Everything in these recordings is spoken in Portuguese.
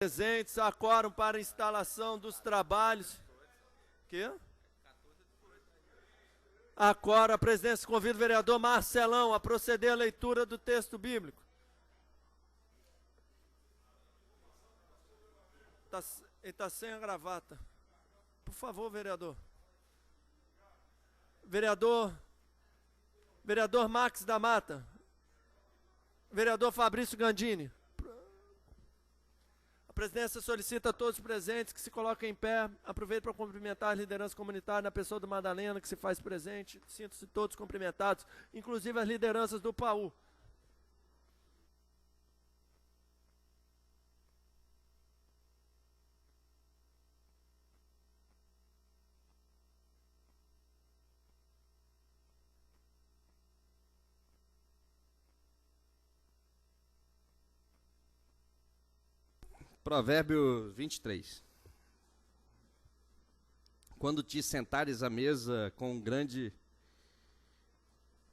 Presentes, há quórum para instalação dos trabalhos. Quê? Há quórum, a presidência convida o vereador Marcelão a proceder à leitura do texto bíblico. Ele está sem a gravata. Por favor, vereador. Vereador Max da Mata. Vereador Fabrício Gandini. A presidência solicita a todos os presentes que se coloquem em pé. Aproveito para cumprimentar a liderança comunitária na pessoa do Madalena, que se faz presente. Sinto-se todos cumprimentados, inclusive as lideranças do PAU. Provérbio 23. Quando te sentares à mesa com um grande,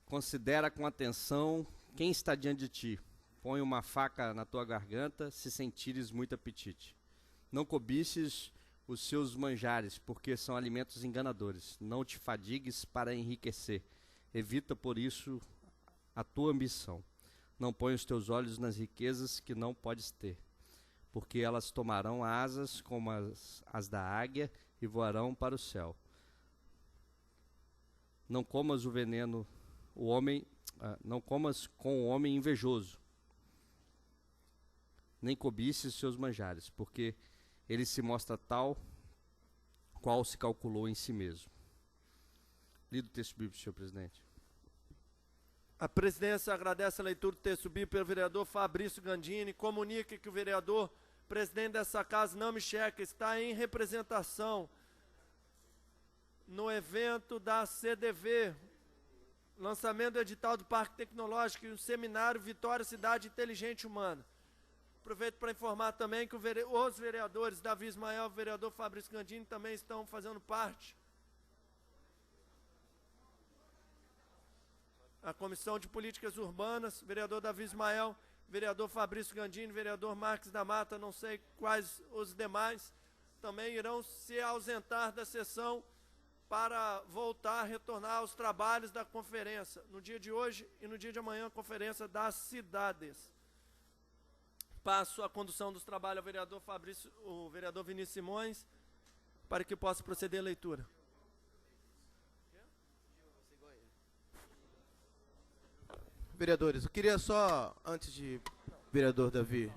considera com atenção quem está diante de ti. Põe uma faca na tua garganta, se sentires muito apetite. Não cobices os seus manjares, porque são alimentos enganadores. Não te fadigues para enriquecer. Evita, por isso, a tua ambição. Não põe os teus olhos nas riquezas que não podes ter, porque elas tomarão asas como as da águia e voarão para o céu. Não comas o veneno, não comas com o homem invejoso, nem cobices seus manjares, porque ele se mostra tal qual se calculou em si mesmo. Lido o texto bíblico, senhor presidente. A presidência agradece a leitura do texto bíblico pelo vereador Fabrício Gandini. Comunica que o vereador presidente dessa casa, não me checa, está em representação no evento da CDV, lançamento do edital do Parque Tecnológico e o seminário Vitória Cidade Inteligente Humana. Aproveito para informar também que os vereadores Davi Ismael e o vereador Fabrício Gandini também estão fazendo parte. A Comissão de Políticas Urbanas, vereador Davi Ismael, vereador Fabrício Gandini, vereador Marques da Mata, não sei quais os demais, também irão se ausentar da sessão para voltar, retornar aos trabalhos da conferência, no dia de hoje e no dia de amanhã, a conferência das cidades. Passo a condução dos trabalhos ao vereador o vereador Vinícius Simões, para que possa proceder a leitura. Vereadores, eu queria só, antes de vereador Davi,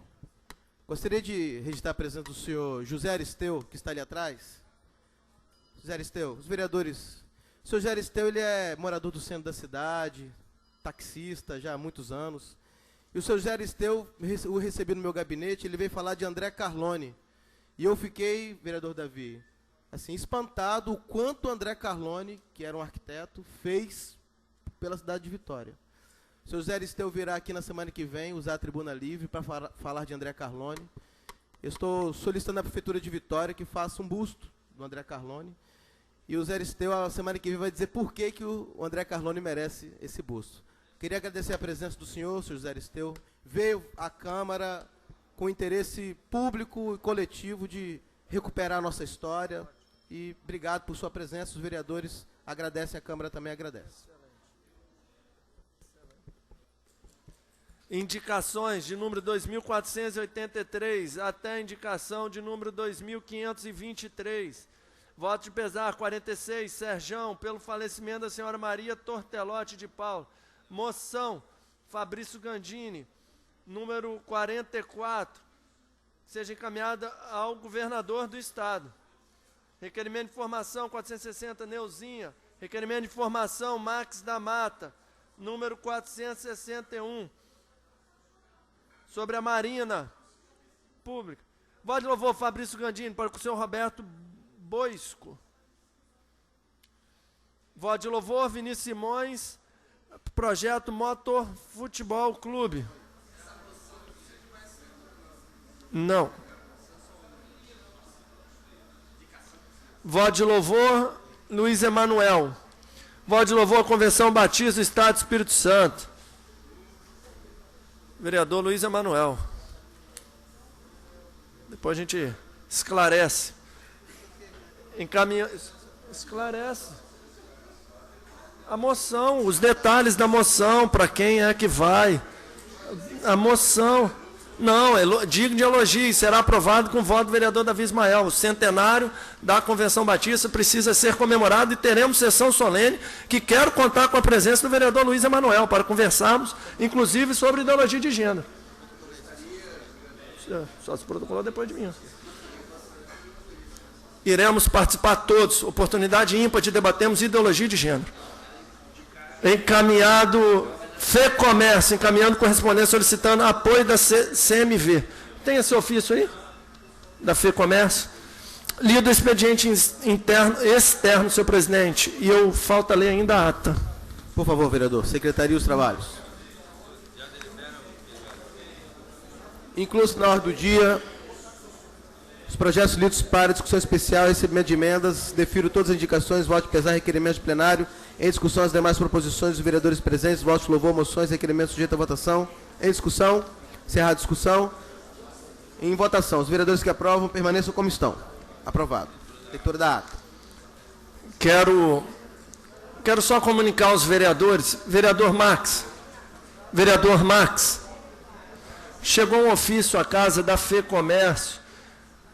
gostaria de registrar a presença do senhor José Aristeu, que está ali atrás. José Aristeu, os vereadores. O senhor José Aristeu, ele é morador do centro da cidade, taxista já há muitos anos. E o senhor José Aristeu, o recebi no meu gabinete, ele veio falar de André Carlone. E eu fiquei, vereador Davi, assim, espantado o quanto André Carlone, que era um arquiteto, fez pela cidade de Vitória. O senhor José Aristeu virá aqui na semana que vem usar a tribuna livre para falar de André Carlone. Eu estou solicitando à Prefeitura de Vitória que faça um busto do André Carlone. E o José Aristeu, a semana que vem, vai dizer por que o André Carlone merece esse busto. Queria agradecer a presença do senhor José Aristeu. Veio à Câmara com interesse público e coletivo de recuperar a nossa história. E obrigado por sua presença. Os vereadores agradecem, a Câmara também agradece. Indicações de número 2.483 até a indicação de número 2.523. Voto de pesar 46, Serjão, pelo falecimento da senhora Maria Tortelotti de Paula. Moção, Fabrício Gandini, número 44, seja encaminhada ao governador do Estado. Requerimento de informação 460, Neuzinha. Requerimento de informação, Max da Mata, número 461. Sobre a Marina Pública. Voto de louvor, Fabrício Gandini, para o senhor Roberto Boisco. Voto de louvor, Vinícius Simões, projeto Motor Futebol Clube. Não. Voto de louvor, Luiz Emanuel. Voto de louvor, Convenção Batista do Estado do Espírito Santo. Vereador Luiz Emanuel. Depois a gente esclarece. Esclarece. A moção, os detalhes da moção, para quem é que vai. A moção. Não, digno de elogio, será aprovado com o voto do vereador Davi Ismael. O centenário da Convenção Batista precisa ser comemorado e teremos sessão solene, que quero contar com a presença do vereador Luiz Emanuel, para conversarmos, inclusive, sobre ideologia de gênero. Só se protocolou depois de mim. Iremos participar todos, oportunidade ímpar de debatermos ideologia de gênero. Encaminhado... FEComércio, encaminhando correspondência solicitando apoio da CMV. Tem esse ofício aí? Da FEComércio? Lido o expediente externo, senhor presidente, e falta ler ainda a ata. Por favor, vereador. Secretaria dos Trabalhos. Incluso na ordem do dia, os projetos lidos para discussão especial, recebimento de emendas, defiro todas as indicações, voto pesar, requerimento de plenário. Em discussão, as demais proposições dos vereadores presentes, votos de louvor, moções, requerimentos sujeitos à votação. Em discussão, encerrada a discussão. Em votação, os vereadores que aprovam permaneçam como estão. Aprovado. Leitura da ata. Quero só comunicar aos vereadores, vereador Max, chegou um ofício à casa da FEComércio,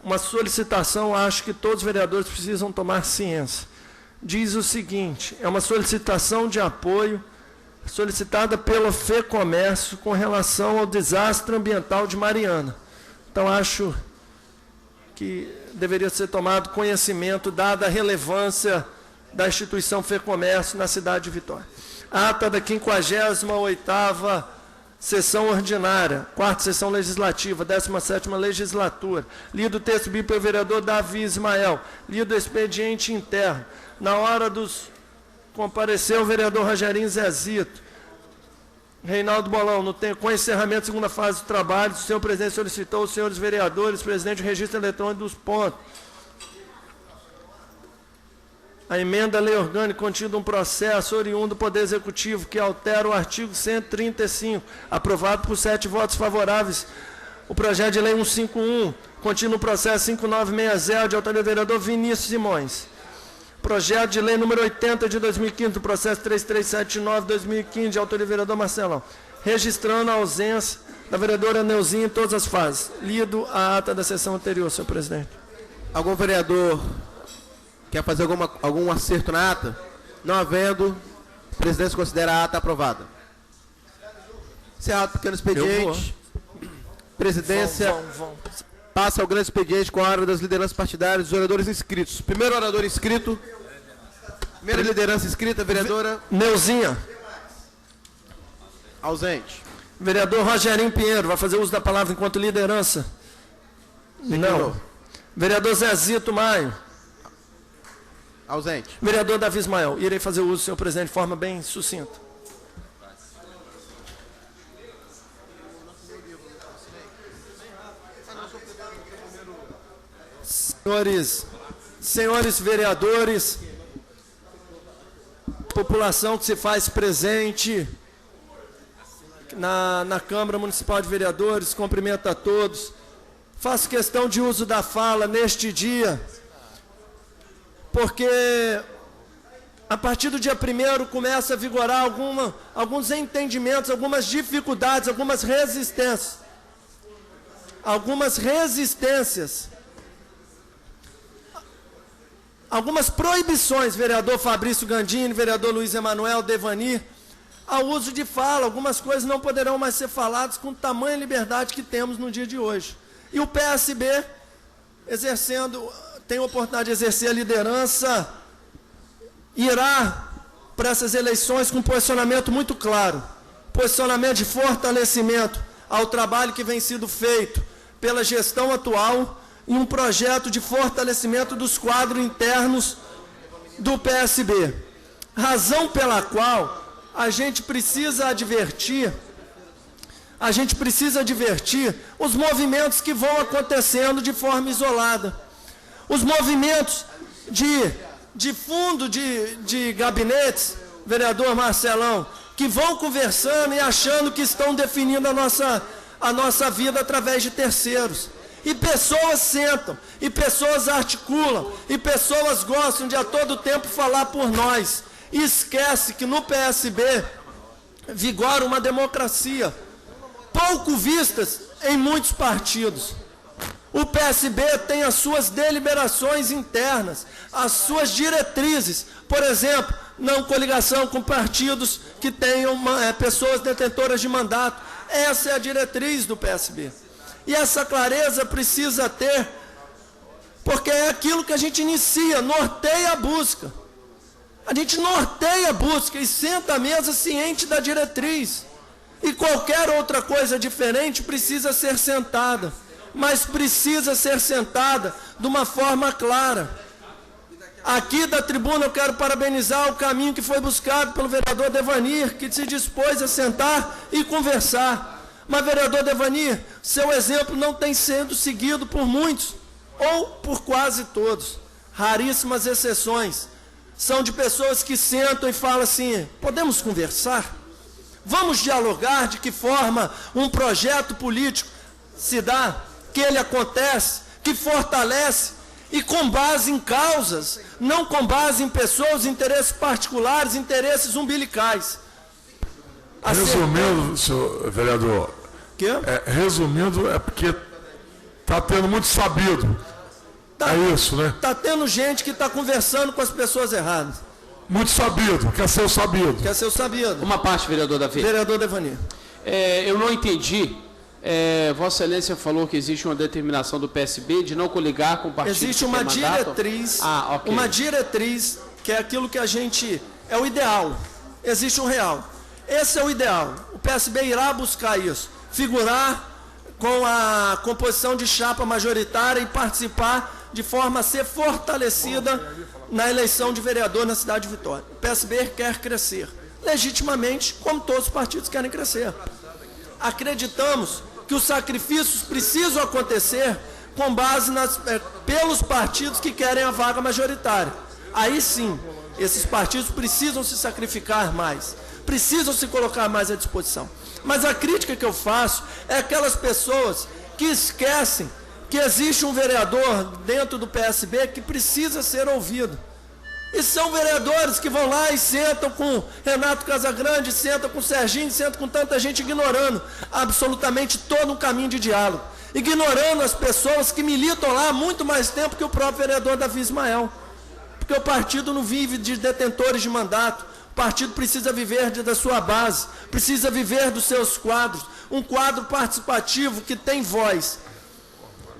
uma solicitação, acho que todos os vereadores precisam tomar ciência. Diz o seguinte, é uma solicitação de apoio solicitada pelo FEComércio com relação ao desastre ambiental de Mariana. Então, acho que deveria ser tomado conhecimento, dada a relevância da instituição FEComércio na cidade de Vitória. Ata da 58ª sessão ordinária, 4ª sessão legislativa, 17ª legislatura. Lido o texto bíblico pelo vereador Davi Ismael. Lido o expediente interno. Na hora dos compareceu o vereador Rogerinho Zezito. Reinaldo Bolão, com encerramento da segunda fase do trabalho, o senhor presidente solicitou os senhores vereadores, presidente do registro eletrônico dos pontos. A emenda à lei orgânica contida um processo oriundo do Poder Executivo que altera o artigo 135, aprovado por 7 votos favoráveis. O projeto de lei 151, contido no processo 5960, de autoria do vereador Vinícius Simões. Projeto de lei número 80 de 2015, do processo 3379 de 2015, de autoria do vereador Marcelão. Registrando a ausência da vereadora Neuzinha em todas as fases. Lido a ata da sessão anterior, senhor presidente. Algum vereador quer fazer algum acerto na ata? Não havendo, a presidência considera a ata aprovada. Encerrado o pequeno expediente. Presidência passa ao grande expediente com a ordem das lideranças partidárias dos vereadores inscritos. Primeiro orador inscrito. Primeira liderança inscrita, vereadora Neuzinha. Ausente. Vereador Rogerinho Pinheiro, vai fazer uso da palavra enquanto liderança? Não. Vereador Zezito Maio. Ausente. Vereador Davi Ismael, irei fazer uso, senhor presidente, de forma bem sucinta. Senhores vereadores, população que se faz presente na Câmara Municipal de Vereadores, cumprimento a todos. Faço questão de uso da fala neste dia, porque a partir do dia 1º começa a vigorar alguns entendimentos, algumas dificuldades, algumas resistências. Algumas proibições, vereador Fabrício Gandini, vereador Luiz Emanuel Devani, ao uso de fala. Algumas coisas não poderão mais ser faladas com tamanha liberdade que temos no dia de hoje. E o PSB, tem a oportunidade de exercer a liderança, irá para essas eleições com um posicionamento muito claro. Posicionamento de fortalecimento ao trabalho que vem sido feito pela gestão atual, e um projeto de fortalecimento dos quadros internos do PSB. Razão pela qual a gente precisa advertir os movimentos que vão acontecendo de forma isolada. Os movimentos de fundo de gabinetes, vereador Marcelão, que vão conversando e achando que estão definindo a nossa vida através de terceiros. E pessoas sentam, e pessoas articulam, e pessoas gostam de a todo tempo falar por nós. E esquece que no PSB vigora uma democracia, pouco vistas em muitos partidos. O PSB tem as suas deliberações internas, as suas diretrizes, por exemplo, não coligação com partidos que tenham pessoas detentoras de mandato. Essa é a diretriz do PSB. E essa clareza precisa ter, porque é aquilo que a gente inicia, norteia a busca. A gente norteia a busca e senta à mesa ciente da diretriz. E qualquer outra coisa diferente precisa ser sentada, mas precisa ser sentada de uma forma clara. Aqui da tribuna eu quero parabenizar o caminho que foi buscado pelo vereador Devanir, que se dispôs a sentar e conversar. Mas, vereador Devanir, seu exemplo não tem sido seguido por muitos, ou por quase todos. Raríssimas exceções. São de pessoas que sentam e falam assim, podemos conversar? Vamos dialogar de que forma um projeto político se dá, que ele acontece, que fortalece, e com base em causas, não com base em pessoas, interesses particulares, interesses umbilicais. Resumindo, senhor vereador, resumindo, é porque está tendo muito sabido. É isso, né? Está tendo gente que está conversando com as pessoas erradas. Muito sabido, quer ser o sabido. Quer ser o sabido. Uma parte, vereador Davi. Vereador Devanir. Eu não entendi. Vossa Excelência falou que existe uma determinação do PSB de não coligar com partidos. Existe uma diretriz, okay. Uma diretriz que é aquilo que a gente... É o ideal. Existe um real. Esse é o ideal. O PSB irá buscar isso. Figurar com a composição de chapa majoritária e participar de forma a ser fortalecida na eleição de vereador na cidade de Vitória. O PSB quer crescer, legitimamente, como todos os partidos querem crescer. Acreditamos que os sacrifícios precisam acontecer com base pelos partidos que querem a vaga majoritária. Aí sim, esses partidos precisam se sacrificar mais, precisam se colocar mais à disposição. Mas a crítica que eu faço é aquelas pessoas que esquecem que existe um vereador dentro do PSB que precisa ser ouvido. E são vereadores que vão lá e sentam com Renato Casagrande, sentam com Serginho, sentam com tanta gente, ignorando absolutamente todo um caminho de diálogo. Ignorando as pessoas que militam lá há muito mais tempo que o próprio vereador Davi Ismael. Porque o partido não vive de detentores de mandato. O partido precisa viver da sua base, precisa viver dos seus quadros. Um quadro participativo que tem voz.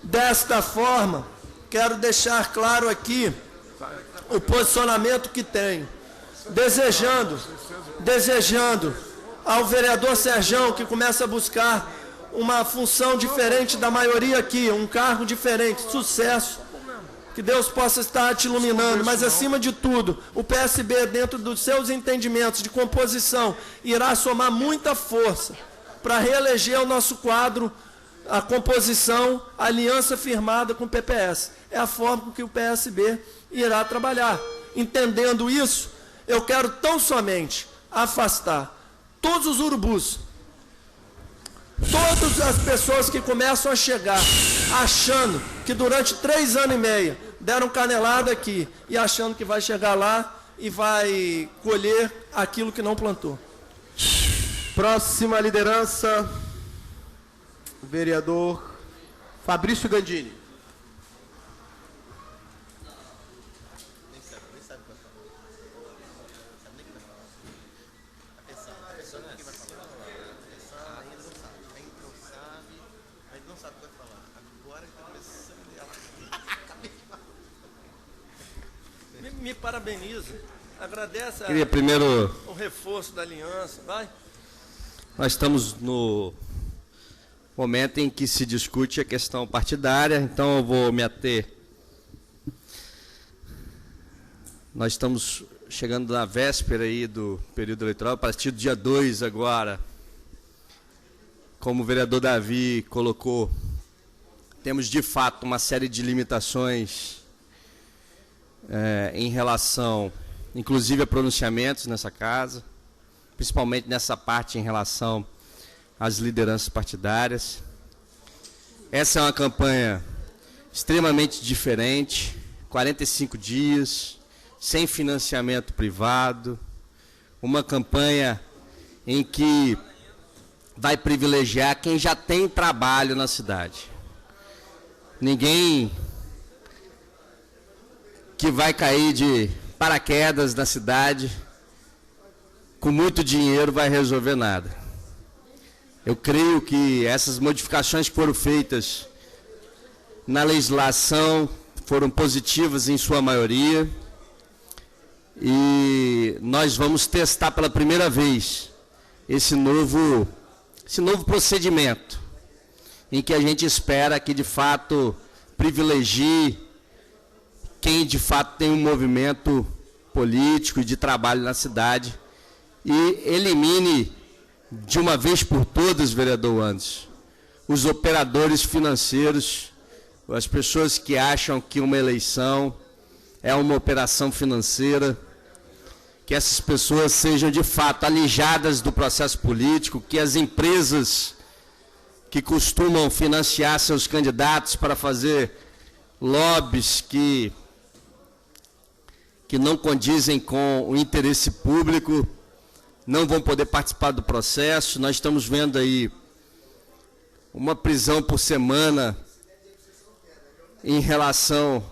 Desta forma, quero deixar claro aqui o posicionamento que tenho, desejando ao vereador Serjão, que começa a buscar uma função diferente da maioria aqui, um cargo diferente, sucesso, que Deus possa estar te iluminando, mas acima de tudo, o PSB, dentro dos seus entendimentos de composição, irá somar muita força para reeleger o nosso quadro, a composição, a aliança firmada com o PPS. É a forma com que o PSB irá trabalhar. Entendendo isso, eu quero tão somente afastar todos os urubus, todas as pessoas que começam a chegar achando que durante 3 anos e meio deram canelada aqui e achando que vai chegar lá e vai colher aquilo que não plantou. Próxima liderança, vereador Fabrício Gandini. Me parabenizo, agradece o reforço da aliança, vai. Nós estamos no momento em que se discute a questão partidária, então eu vou me ater. Nós estamos chegando na véspera aí do período eleitoral, a partir do dia 2 agora, como o vereador Davi colocou, temos de fato uma série de limitações em relação, inclusive a pronunciamentos nessa casa, principalmente nessa parte em relação às lideranças partidárias. essa é uma campanha extremamente diferente, 45 dias, sem financiamento privado, uma campanha em que vai privilegiar quem já tem trabalho na cidade. Ninguém que vai cair de paraquedas na cidade com muito dinheiro vai resolver nada. Eu creio que essas modificações que foram feitas na legislação foram positivas em sua maioria e nós vamos testar pela primeira vez esse novo procedimento em que a gente espera que de fato privilegie quem de fato tem um movimento político e de trabalho na cidade e elimine de uma vez por todas, vereador Anderson, os operadores financeiros, as pessoas que acham que uma eleição é uma operação financeira, que essas pessoas sejam de fato alijadas do processo político, que as empresas que costumam financiar seus candidatos para fazer lobbies que não condizem com o interesse público, não vão poder participar do processo. Nós estamos vendo aí uma prisão por semana em relação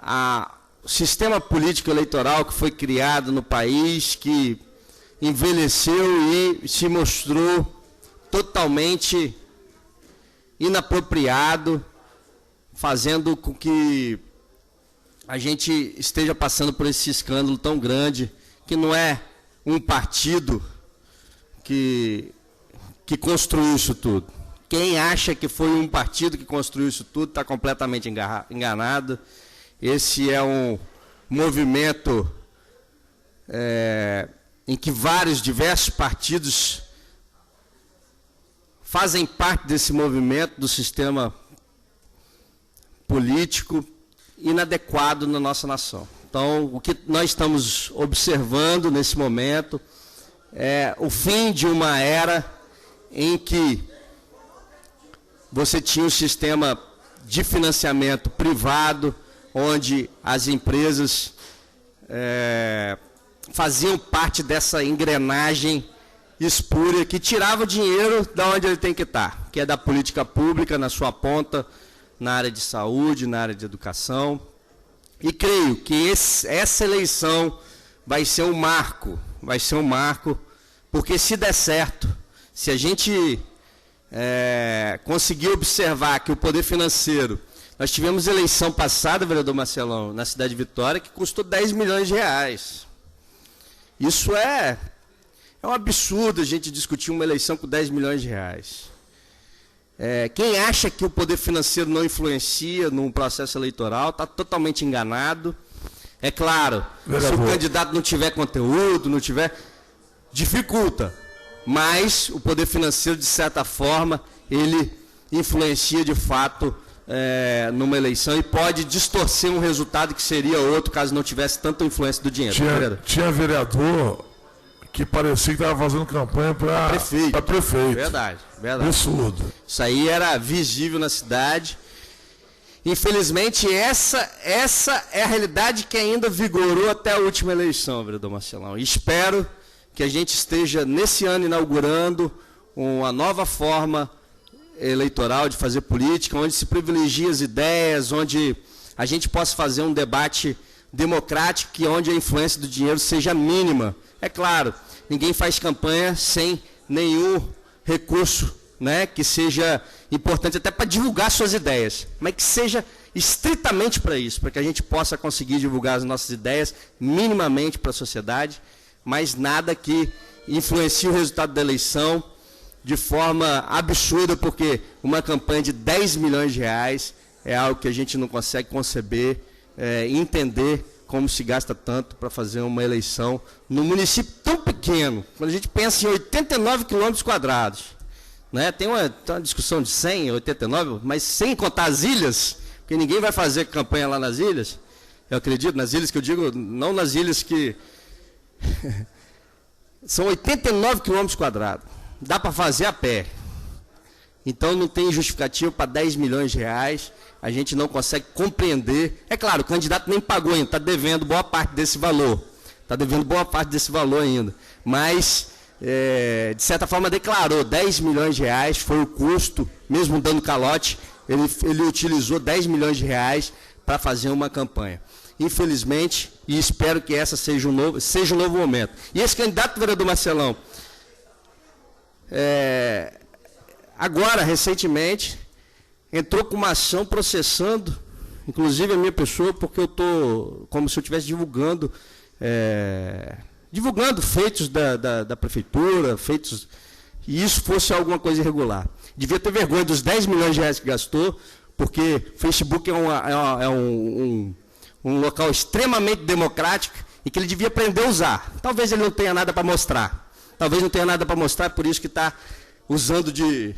ao sistema político eleitoral que foi criado no país, que envelheceu e se mostrou totalmente inapropriado, fazendo com que a gente esteja passando por esse escândalo tão grande, que não é um partido que construiu isso tudo. Quem acha que foi um partido que construiu isso tudo está completamente enganado. Esse é um movimento em que diversos partidos fazem parte desse movimento do sistema político inadequado na nossa nação. Então, o que nós estamos observando nesse momento é o fim de uma era em que você tinha um sistema de financiamento privado, onde as empresas faziam parte dessa engrenagem espúria que tirava o dinheiro de onde ele tem que estar, que é da política pública, na sua ponta, na área de saúde, na área de educação. E creio que essa eleição vai ser um marco, porque se der certo, se a gente conseguir observar que o poder financeiro, nós tivemos eleição passada, vereador Marcelão, na cidade de Vitória, que custou 10 milhões de reais. Isso é um absurdo a gente discutir uma eleição com 10 milhões de reais. Quem acha que o poder financeiro não influencia num processo eleitoral está totalmente enganado. É claro, se o candidato não tiver conteúdo, dificulta. Mas o poder financeiro, de certa forma, ele influencia de fato numa eleição e pode distorcer um resultado que seria outro caso não tivesse tanta influência do dinheiro. Tinha vereador que parecia que estava fazendo campanha para prefeito. Verdade. Absurdo. Isso aí era visível na cidade. Infelizmente, essa é a realidade que ainda vigorou até a última eleição, vereador Marcelão. E espero que a gente esteja, nesse ano, inaugurando uma nova forma eleitoral de fazer política, onde se privilegia as ideias, onde a gente possa fazer um debate democrático e onde a influência do dinheiro seja mínima. É claro, ninguém faz campanha sem nenhum recurso, né, que seja importante até para divulgar suas ideias, mas que seja estritamente para isso, para que a gente possa conseguir divulgar as nossas ideias minimamente para a sociedade, mas nada que influencie o resultado da eleição de forma absurda, porque uma campanha de 10 milhões de reais é algo que a gente não consegue conceber, entender como se gasta tanto para fazer uma eleição num município tão pequeno. Quando a gente pensa em 89 quilômetros quadrados, né? Tem uma discussão de 100, 89, mas sem contar as ilhas, porque ninguém vai fazer campanha lá nas ilhas. Eu acredito, nas ilhas que eu digo, não nas ilhas que... São 89 quilômetros quadrados. Dá para fazer a pé. Então não tem justificativa para 10 milhões de reais, a gente não consegue compreender. É claro, o candidato nem pagou ainda, está devendo boa parte desse valor. Está devendo boa parte desse valor ainda. Mas, de certa forma, declarou 10 milhões de reais, foi o custo, mesmo dando calote, ele utilizou 10 milhões de reais para fazer uma campanha. Infelizmente, e espero que essa seja um novo momento. E esse candidato, vereador Marcelão, agora, recentemente, entrou com uma ação processando, inclusive a minha pessoa, porque eu estou como se eu estivesse divulgando feitos da prefeitura, feitos, e isso fosse alguma coisa irregular. Devia ter vergonha dos 10 milhões de reais que gastou, porque Facebook é um local extremamente democrático e que ele devia aprender a usar. Talvez ele não tenha nada para mostrar. Talvez não tenha nada para mostrar, por isso que está usando de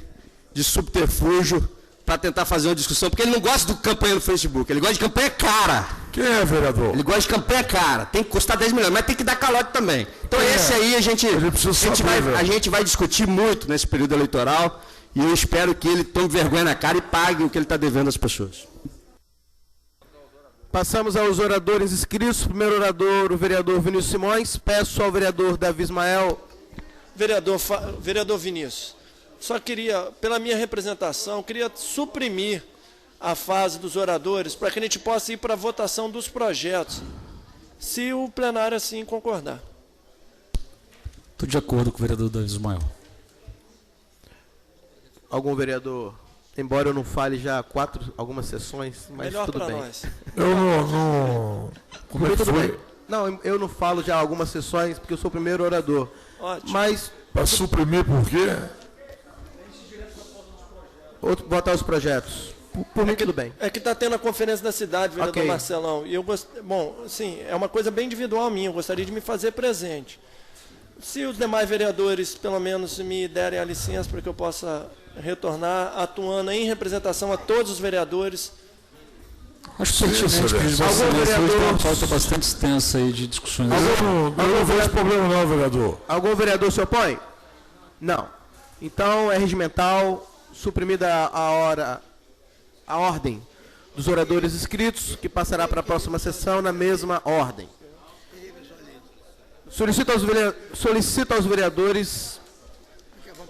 subterfúgio para tentar fazer uma discussão, porque ele não gosta de campanha no Facebook, ele gosta de campanha cara. Quem é, vereador? Ele gosta de campanha cara, tem que custar 10 milhões, mas tem que dar calote também. Então esse aí a gente vai discutir muito nesse período eleitoral, e eu espero que ele tome vergonha na cara e pague o que ele está devendo às pessoas. Passamos aos oradores inscritos. Primeiro orador, o vereador Vinícius Simões. Peço ao vereador Davi Ismael. Vereador Vinícius, só queria, pela minha representação, queria suprimir a fase dos oradores para que a gente possa ir para a votação dos projetos, se o plenário assim concordar. Estou de acordo com o vereador Davi Ismael. Algum vereador, embora eu não fale já algumas sessões, mas melhor tudo para bem. nós. Eu não... Como é que Tudo foi? bem. Não, eu não falo já algumas sessões, porque eu sou o primeiro orador. Ótimo. Mas, Para suprimir por quê? votar os projetos. Por mim, tudo bem. É que está tendo a conferência da cidade, vereador Ok. Marcelão, e eu bom, sim, é uma coisa bem individual minha, eu gostaria de me fazer presente. Se os demais vereadores, pelo menos, me derem a licença para que eu possa retornar atuando em representação a todos os vereadores. Acho pertinente pedir Vossa Excelência, hoje tem uma pauta bastante extensa aí de discussões. Eu não vejo problema não, vereador. Algum vereador se opõe? Não. Então, é regimental, suprimida a ordem dos oradores inscritos, que passará para a próxima sessão na mesma ordem. Solicito aos vereadores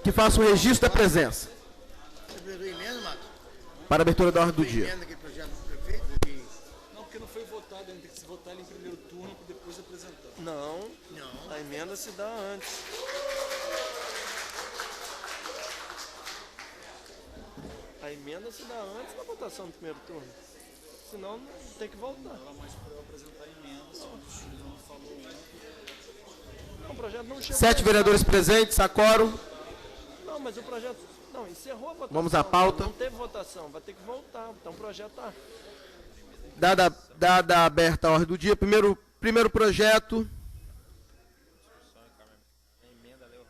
que façam o registro da presença para a abertura da ordem do dia. Não, porque não foi votado, tem que se votar ele em primeiro turno para depois apresentar. Não, a emenda se dá antes. A emenda se dá antes da votação do primeiro turno. Senão tem que voltar. O projeto não chegou. 7 vereadores presentes, a quórum. Não, mas o projeto... Não, encerrou a votação. Vamos à pauta. Não teve votação, vai ter que voltar. Então o projeto está... Dada aberta a ordem do dia, primeiro projeto.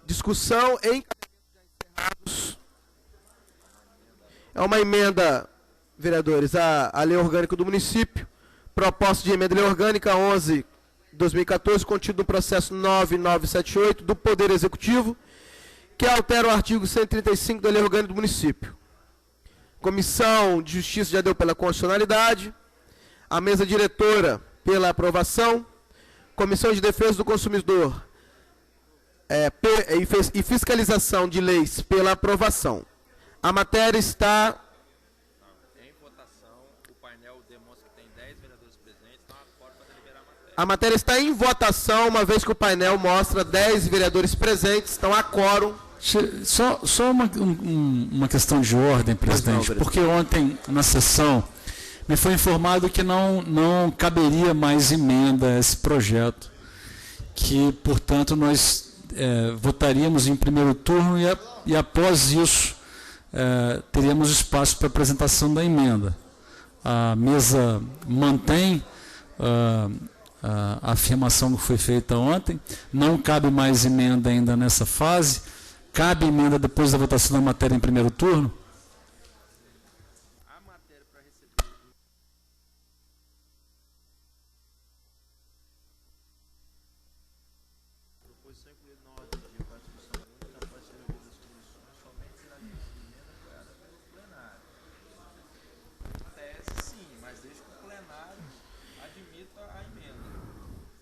Discussão em encerrados. É uma emenda, vereadores, à lei orgânica do município. Proposta de emenda à lei orgânica 11/2014, contido no processo 9978 do Poder Executivo, que altera o artigo 135 da lei orgânica do município. Comissão de Justiça já deu pela constitucionalidade. A mesa diretora pela aprovação. Comissão de Defesa do Consumidor e Fiscalização de Leis pela aprovação. A matéria está... Em votação, o painel demonstra que tem 10 vereadores presentes, então acordo para deliberar a matéria. A matéria está em votação, uma vez que o painel mostra 10 vereadores presentes, então há quórum. Só uma questão de ordem, presidente, porque ontem, na sessão, me foi informado que não caberia mais emenda a esse projeto, que, portanto, nós votaríamos em primeiro turno e após isso, teríamos espaço para apresentação da emenda. A mesa mantém a afirmação que foi feita ontem, não cabe mais emenda ainda nessa fase, cabe emenda depois da votação da matéria em primeiro turno?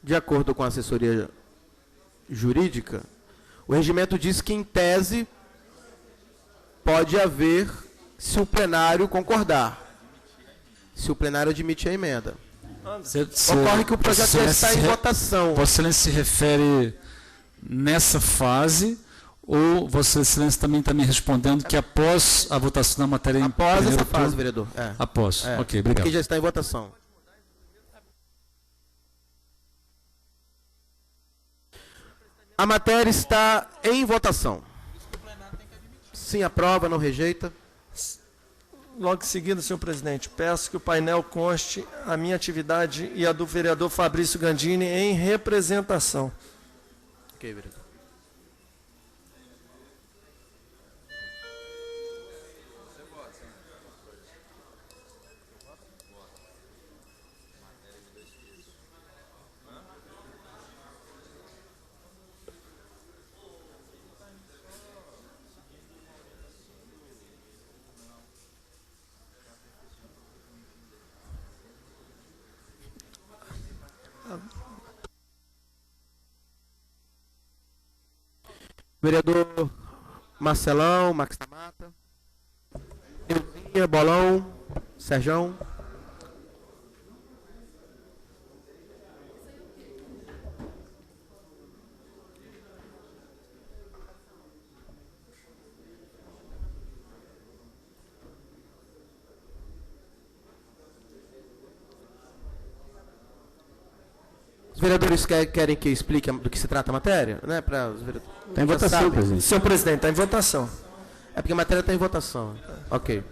de acordo com a assessoria jurídica, o regimento diz que, em tese, pode haver, se o plenário concordar, se o plenário admite a emenda. Ocorre que o projeto já está em votação. Vossa Excelência se refere nessa fase, ou Vossa Excelência também está me respondendo que após a votação da matéria... Após essa fase, vereador. Após. Ok, obrigado. Porque já está em votação. A matéria está em votação. Sim, aprova, não rejeita. Logo em seguida, senhor presidente, peço que o painel conste a minha atividade e a do vereador Fabrício Gandini em representação. Ok, vereador. Vereador Marcelão, Max da Mata, Neuzinha, Bolão, Serjão. Os vereadores querem que eu explique do que se trata a matéria? Né? Está em votação, presidente. Senhor presidente, está em votação. É porque a matéria está em votação. Ok.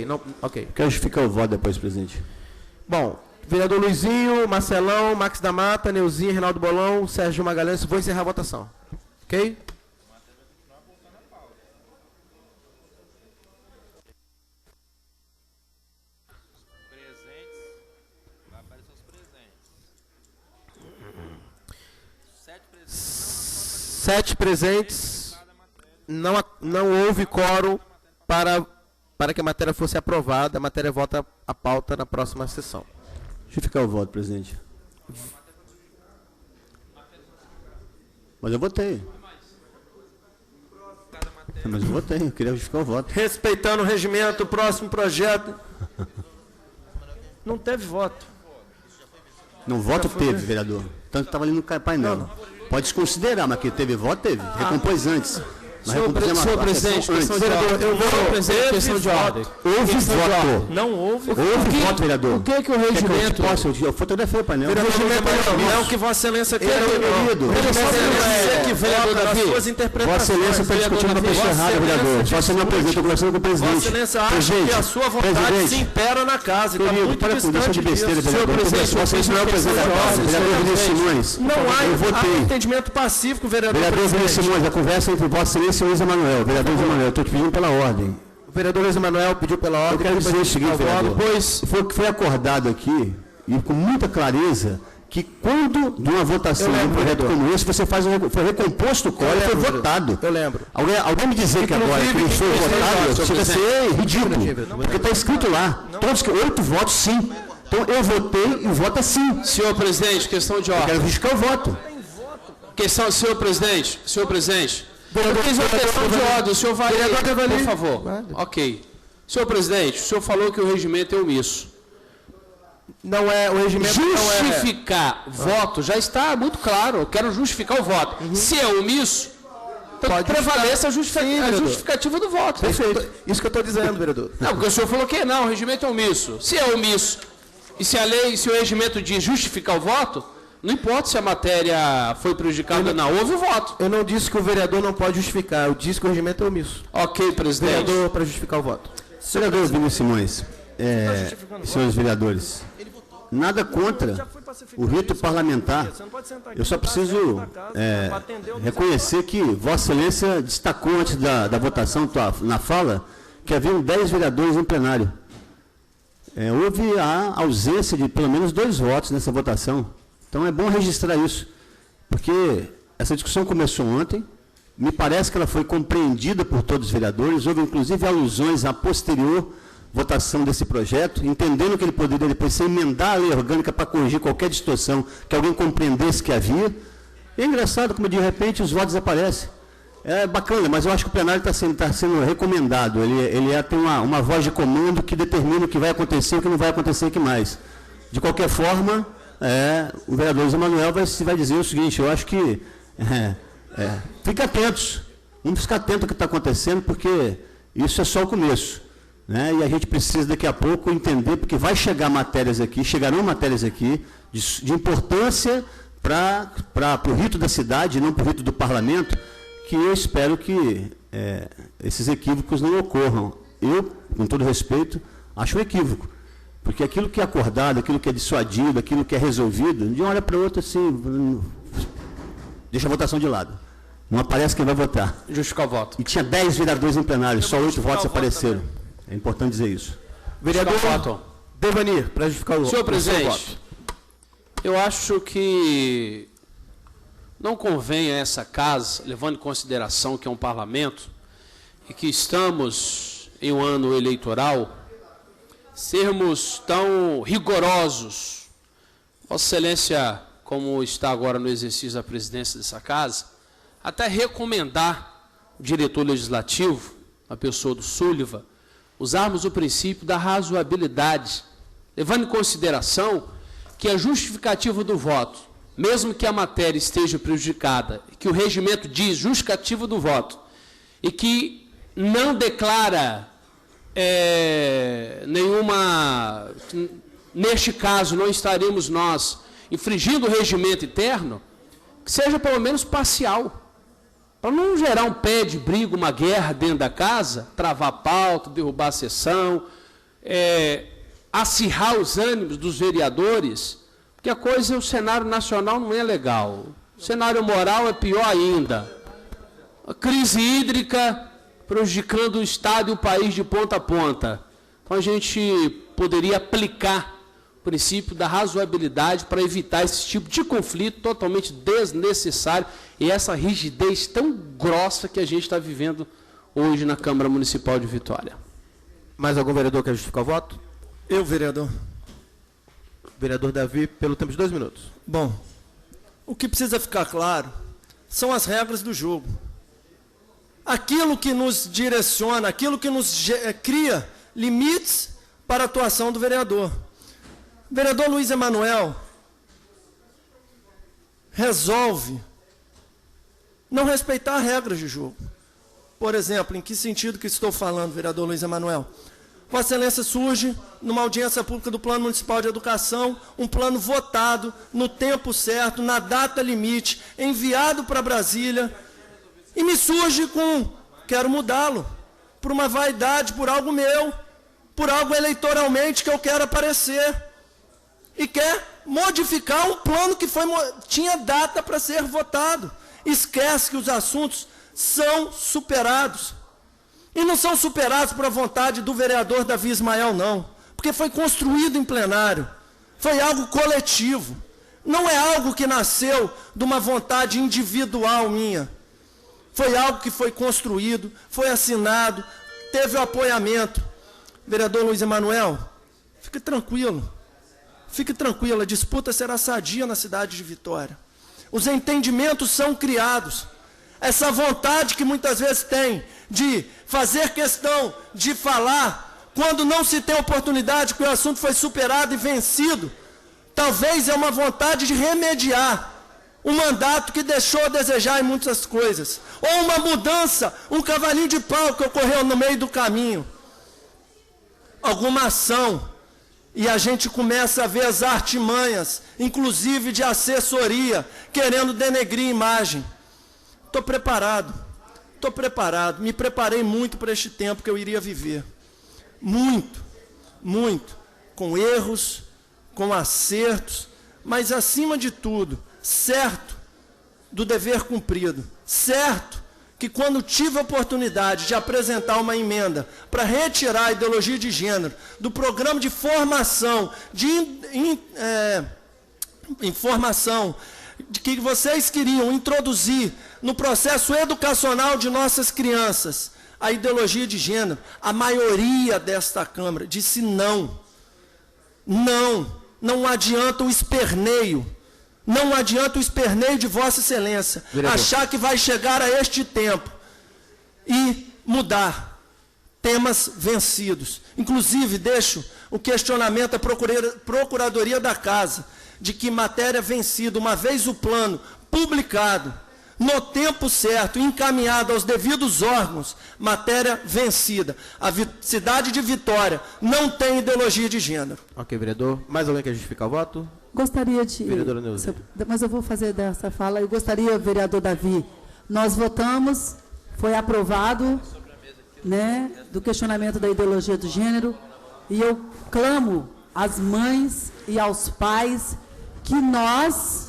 Não, ok. Quero justificar o voto depois, presidente. Bom, vereador Luizinho, Marcelão, Max da Mata, Neuzinha, Reinaldo Bolão, Sérgio Magalhães, vou encerrar a votação. Ok? Sete presentes, não houve quórum para que a matéria fosse aprovada. A matéria volta à pauta na próxima sessão. Justificar o voto, presidente. Mas eu votei. Mas eu votei, eu queria justificar o voto. Respeitando o regimento, o próximo projeto. Não teve voto. Não, voto teve, vereador. Tanto que estava ali no painel. Não. Pode desconsiderar, mas que teve voto, teve. Recompôs antes. Senhor presidente, questão de ordem. Questão de ordem. Houve voto. Não houve. Houve voto, vereador. O que é que o regimento... Eu fotografei o painel. O regimento não é o que Vossa Excelência quer. Que vereador Davi, suas interpretações. Vossa Excelência está discutindo com a pessoa errada, vereador. Vossa Excelência não presidente, estou conversando com o presidente. Vossa Excelência acha que a sua vontade se impera na casa. Está muito para com isso de besteira, vereador. Vossa Excelência não é o presidente da casa. Vereador Vinícius Simões. Não há entendimento pacífico, vereador. Vereador Vinícius Simões, a conversa entre Vossa Excelência e Luiz Emanuel. Vereador Luiz Emanuel, estou te pedindo pela ordem. O vereador Luiz Emanuel pediu pela ordem. Eu quero dizer o seguinte, vereador. Pois foi acordado aqui, e com muita clareza, que quando de uma votação de um projeto como esse, você foi recomposto o código e foi votado. Eu lembro. Alguém me dizer que agora que não foi votado, chega a ser ridículo. Porque está escrito lá, todos 8 votos sim. Então eu votei e o voto é sim. Senhor presidente, questão de ordem. Eu quero justificar o voto. Senhor presidente. Eu fiz uma questão de ordem, o senhor vai... Por favor. Ok. Senhor presidente, o senhor falou que o regimento é omisso. Não é, o regimento justificar voto já está muito claro. Eu quero justificar o voto. Se é omisso, então prevaleça a justificativa do voto. Perfeito. Isso que eu estou dizendo, vereador. Não, porque o senhor falou que não, o regimento é omisso. Se é omisso, e se o regimento diz justificar o voto, não importa se a matéria foi prejudicada ou não, houve o voto. Eu não disse que o vereador não pode justificar, eu disse que o regimento é omisso. Ok, presidente. Vereador para justificar o voto. Vereador Vinícius Simões, senhores vereadores, nada contra o rito parlamentar. Eu só preciso reconhecer que Vossa Excelência destacou antes da votação, na fala, que haviam 10 vereadores em plenário. Houve a ausência de pelo menos 2 votos nessa votação. Então é bom registrar isso, porque essa discussão começou ontem, me parece que ela foi compreendida por todos os vereadores, houve inclusive alusões a posterior. votação desse projeto, entendendo que ele poderia depois ser emendar a lei orgânica para corrigir qualquer distorção que alguém compreendesse que havia. E é engraçado como, de repente, os votos aparecem. É bacana, mas eu acho que o plenário está sendo recomendado. Ele tem uma voz de comando que determina o que vai acontecer e o que não vai acontecer aqui mais. De qualquer forma, o vereador Zé Manuel vai dizer o seguinte, eu acho que... fiquem atentos. Vamos ficar atentos ao que está acontecendo, porque isso é só o começo. Né? E a gente precisa, daqui a pouco, entender, porque chegarão matérias aqui, de importância para o rito da cidade, não para o rito do parlamento, que eu espero que esses equívocos não ocorram. Eu, com todo respeito, acho um equívoco, porque aquilo que é acordado, aquilo que é dissuadido, aquilo que é resolvido, de uma hora para outra, assim, deixa a votação de lado. Não aparece quem vai votar. Justificar o voto. E tinha 10 vereadores em plenário, só 8 votos apareceram. É importante dizer isso. Vereador Devanir, para justificar o voto. Senhor presidente, eu acho que não convém a essa casa, levando em consideração que é um parlamento e que estamos em um ano eleitoral, sermos tão rigorosos. Vossa Excelência, como está agora no exercício da presidência dessa casa, até recomendar o diretor legislativo, a pessoa do Sullivan, usarmos o princípio da razoabilidade, levando em consideração que a justificativa do voto, mesmo que a matéria esteja prejudicada, que o regimento diz justificativa do voto, e que não declara nenhuma... Neste caso, não estaremos nós infringindo o regimento interno, que seja pelo menos parcial, para não gerar um pé de briga, uma guerra dentro da casa, travar a pauta, derrubar a sessão, acirrar os ânimos dos vereadores, porque a coisa, o cenário nacional não é legal. O cenário moral é pior ainda. A crise hídrica prejudicando o Estado e o país de ponta a ponta. Então a gente poderia aplicar o princípio da razoabilidade para evitar esse tipo de conflito totalmente desnecessário e essa rigidez tão grossa que a gente está vivendo hoje na Câmara Municipal de Vitória. Mais algum vereador quer justificar o voto? Eu, vereador. Vereador Davi, pelo tempo de 2 minutos. Bom, o que precisa ficar claro são as regras do jogo. Aquilo que nos direciona, aquilo que nos cria limites para a atuação do vereador. O vereador Luiz Emanuel resolve não respeitar regras de jogo. Por exemplo, em que sentido que estou falando, vereador Luiz Emanuel? Vossa Excelência surge numa audiência pública do Plano Municipal de Educação, um plano votado no tempo certo, na data limite, enviado para Brasília, e me surge com, quero mudá-lo, por uma vaidade, por algo meu, por algo eleitoralmente que eu quero aparecer, e quer modificar um plano que tinha data para ser votado. Esquece que os assuntos são superados. E não são superados por a vontade do vereador Davi Ismael, não. Porque foi construído em plenário. Foi algo coletivo. Não é algo que nasceu de uma vontade individual minha. Foi algo que foi construído, foi assinado, teve o apoiamento. Vereador Luiz Emanuel, fique tranquilo. Fique tranquilo, a disputa será sadia na cidade de Vitória. Os entendimentos são criados. Essa vontade que muitas vezes tem de fazer questão de falar, quando não se tem oportunidade, que o assunto foi superado e vencido, talvez é uma vontade de remediar um mandato que deixou a desejar em muitas coisas, ou uma mudança, um cavalinho de pau que ocorreu no meio do caminho, alguma ação, e a gente começa a ver as artimanhas, inclusive de assessoria, querendo denegrir a imagem. Estou preparado, me preparei muito para este tempo que eu iria viver. Muito, com erros, com acertos, mas acima de tudo, certo do dever cumprido, certo que quando tive a oportunidade de apresentar uma emenda para retirar a ideologia de gênero do programa de formação, informação, de que vocês queriam introduzir no processo educacional de nossas crianças, a ideologia de gênero, a maioria desta Câmara disse não. Não adianta o esperneio. Não adianta o esperneio de Vossa Excelência. Vereador. Achar que vai chegar a este tempo e mudar temas vencidos. Inclusive, deixo o questionamento à Procuradoria da Casa, de que matéria vencida, uma vez o plano publicado, no tempo certo, encaminhado aos devidos órgãos, matéria vencida. A cidade de Vitória não tem ideologia de gênero. Ok, vereador. Mais alguém quer justificar o voto? Gostaria de... Vereadora Neuza. Mas eu vou fazer dessa fala. Eu gostaria, vereador Davi, nós votamos, foi aprovado, né, do questionamento da ideologia do gênero, e eu clamo às mães e aos pais que nós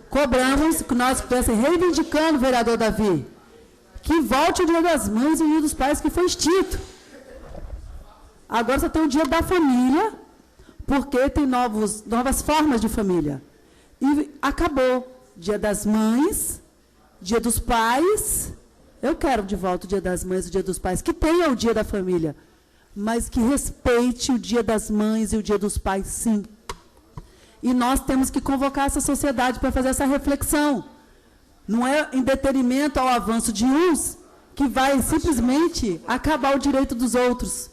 cobramos, que nós estivessem reivindicando, vereador Davi, que volte o Dia das Mães e o Dia dos Pais que foi extinto. Agora só tem o Dia da Família, porque tem novas formas de família. E acabou. Dia das Mães, Dia dos Pais. Eu quero de volta o Dia das Mães e o Dia dos Pais, que tenha o Dia da Família, mas que respeite o Dia das Mães e o Dia dos Pais, sim. E nós temos que convocar essa sociedade para fazer essa reflexão. Não é em detrimento ao avanço de uns que vai simplesmente acabar o direito dos outros.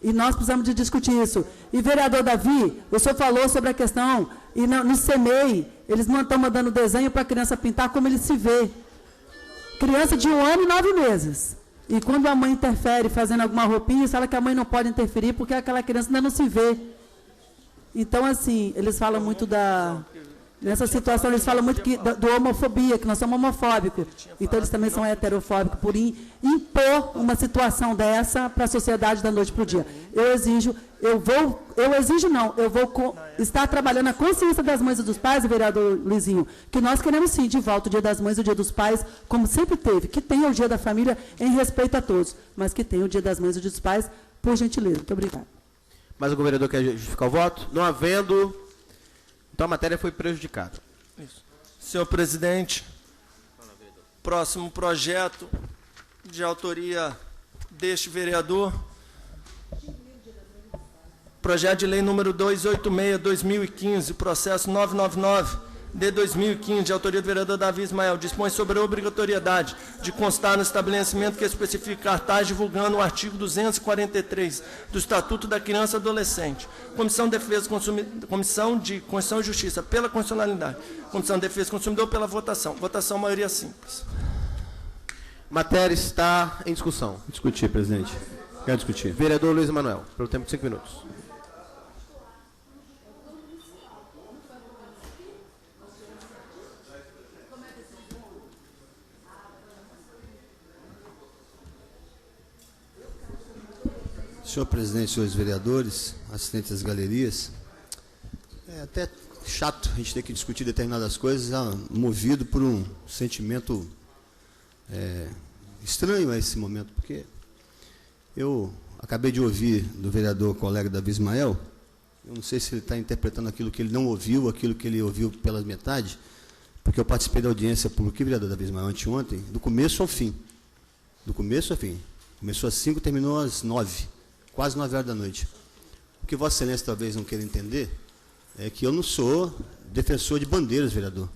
E nós precisamos de discutir isso. E, vereador Davi, o senhor falou sobre a questão, e no CEMEI, eles não estão mandando desenho para a criança pintar como ele se vê. Criança de 1 ano e 9 meses. E quando a mãe interfere fazendo alguma roupinha, fala que a mãe não pode interferir porque aquela criança ainda não se vê. Então, assim, eles falam muito nessa situação, eles falam muito do homofobia, que nós somos homofóbicos. Então, eles também são heterofóbicos por impor uma situação dessa para a sociedade da noite para o dia. Eu vou estar trabalhando a consciência das mães e dos pais, vereador Luizinho, que nós queremos sim de volta o Dia das Mães e o Dia dos Pais, como sempre teve, que tenha o Dia da Família em respeito a todos, mas que tenha o Dia das Mães e o Dia dos Pais, por gentileza. Muito obrigada. Mais algum vereador quer justificar o voto? Não havendo, então a matéria foi prejudicada. Isso. Senhor presidente, próximo projeto de autoria deste vereador, projeto de lei número 286/2015, processo 999 de 2015, de autoria do vereador Davi Ismael, dispõe sobre a obrigatoriedade de constar no estabelecimento que especifique cartaz divulgando o artigo 243 do Estatuto da Criança e Adolescente. Comissão de Constituição e Justiça pela constitucionalidade. Comissão de Defesa do Consumidor pela votação. Votação maioria simples. Matéria está em discussão. Discutir, presidente. Quero discutir. Vereador Luiz Emanuel, pelo tempo de 5 minutos. Senhor presidente, senhores vereadores, assistentes das galerias, é até chato a gente ter que discutir determinadas coisas, movido por um sentimento estranho a esse momento, porque eu acabei de ouvir do vereador colega Davi Ismael, eu não sei se ele está interpretando aquilo que ele não ouviu, aquilo que ele ouviu pela metade, porque eu participei da audiência pública, vereador Davi Ismael, anteontem, do começo ao fim. Do começo ao fim. Começou às 5, terminou às 9. Quase 9 horas da noite. O que Vossa Excelência talvez não queira entender é que eu não sou defensor de bandeiras, vereador.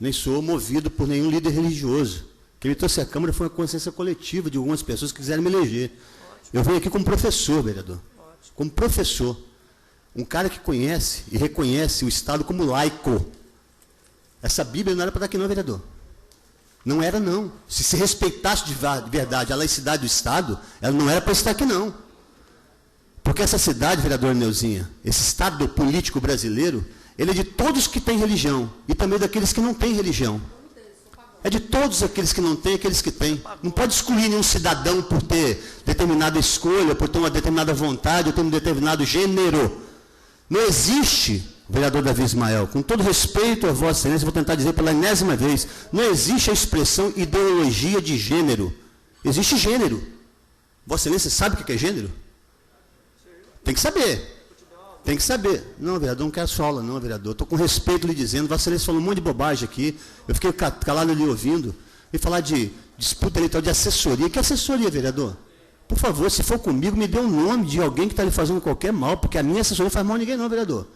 Nem sou movido por nenhum líder religioso. Quem me trouxe à Câmara foi uma consciência coletiva de algumas pessoas que quiseram me eleger. Eu venho aqui como professor, vereador. Como professor. Um cara que conhece e reconhece o Estado como laico. Essa Bíblia não era para estar aqui não, vereador. Não era, não. Se respeitasse de verdade a laicidade do Estado, ela não era para estar aqui, não. Porque essa cidade, vereadora Neuzinha, esse Estado político brasileiro, ele é de todos que têm religião e também daqueles que não têm religião. É de todos aqueles que não têm e aqueles que têm. Não pode excluir nenhum cidadão por ter determinada escolha, por ter uma determinada vontade, ou ter um determinado gênero. Não existe, vereador Davi Ismael, com todo respeito a Vossa Excelência, vou tentar dizer pela enésima vez, não existe a expressão ideologia de gênero. Existe gênero. Vossa Excelência sabe o que é gênero? Tem que saber. Tem que saber. Não, vereador, não quero sua aula, não, vereador. Estou com respeito lhe dizendo. Vossa Excelência falou um monte de bobagem aqui. Eu fiquei calado ali ouvindo. E falar de disputa eleitoral, de assessoria. Que assessoria, vereador? Por favor, se for comigo, me dê um nome de alguém que está lhe fazendo qualquer mal, porque a minha assessoria não faz mal a ninguém não, vereador.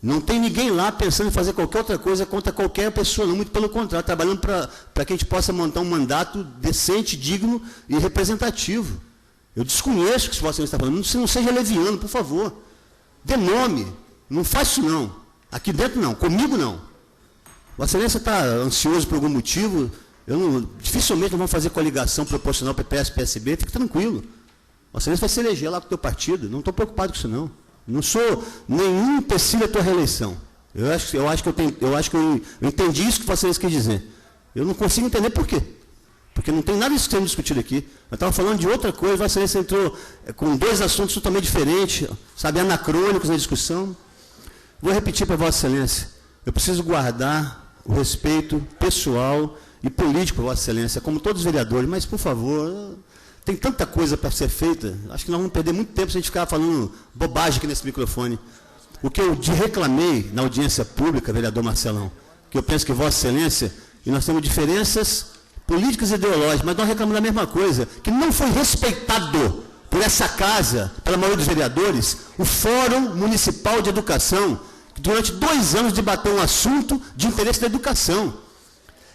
Não tem ninguém lá pensando em fazer qualquer outra coisa contra qualquer pessoa, não, muito pelo contrário, trabalhando para que a gente possa montar um mandato decente, digno e representativo. Eu desconheço o que você está falando, não seja leviano, por favor. Dê nome, não faça isso não. Aqui dentro não, comigo não. Vossa Excelência está ansioso por algum motivo, dificilmente não vamos fazer coligação proporcional PPS, PSB, fique tranquilo. Vossa Excelência vai se eleger lá com o teu partido, não estou preocupado com isso não. Não sou nenhum empecilho à tua reeleição. Eu acho que eu entendi isso que Vossa Excelência quis dizer. Eu não consigo entender por quê. Porque não tem nada disso que sendo discutido aqui. Eu estava falando de outra coisa, Vossa Excelência entrou com dois assuntos totalmente diferentes, sabe, anacrônicos na discussão. Vou repetir para Vossa Excelência. Eu preciso guardar o respeito pessoal e político para Vossa Excelência, como todos os vereadores, mas, por favor, tem tanta coisa para ser feita, acho que nós vamos perder muito tempo se a gente ficar falando bobagem aqui nesse microfone. O que eu reclamei na audiência pública, vereador Marcelão, que eu penso que Vossa Excelência, e nós temos diferenças políticas e ideológicas, mas nós reclamamos da mesma coisa, que não foi respeitado por essa casa, pela maioria dos vereadores, o Fórum Municipal de Educação, que durante 2 anos debateu um assunto de interesse da educação.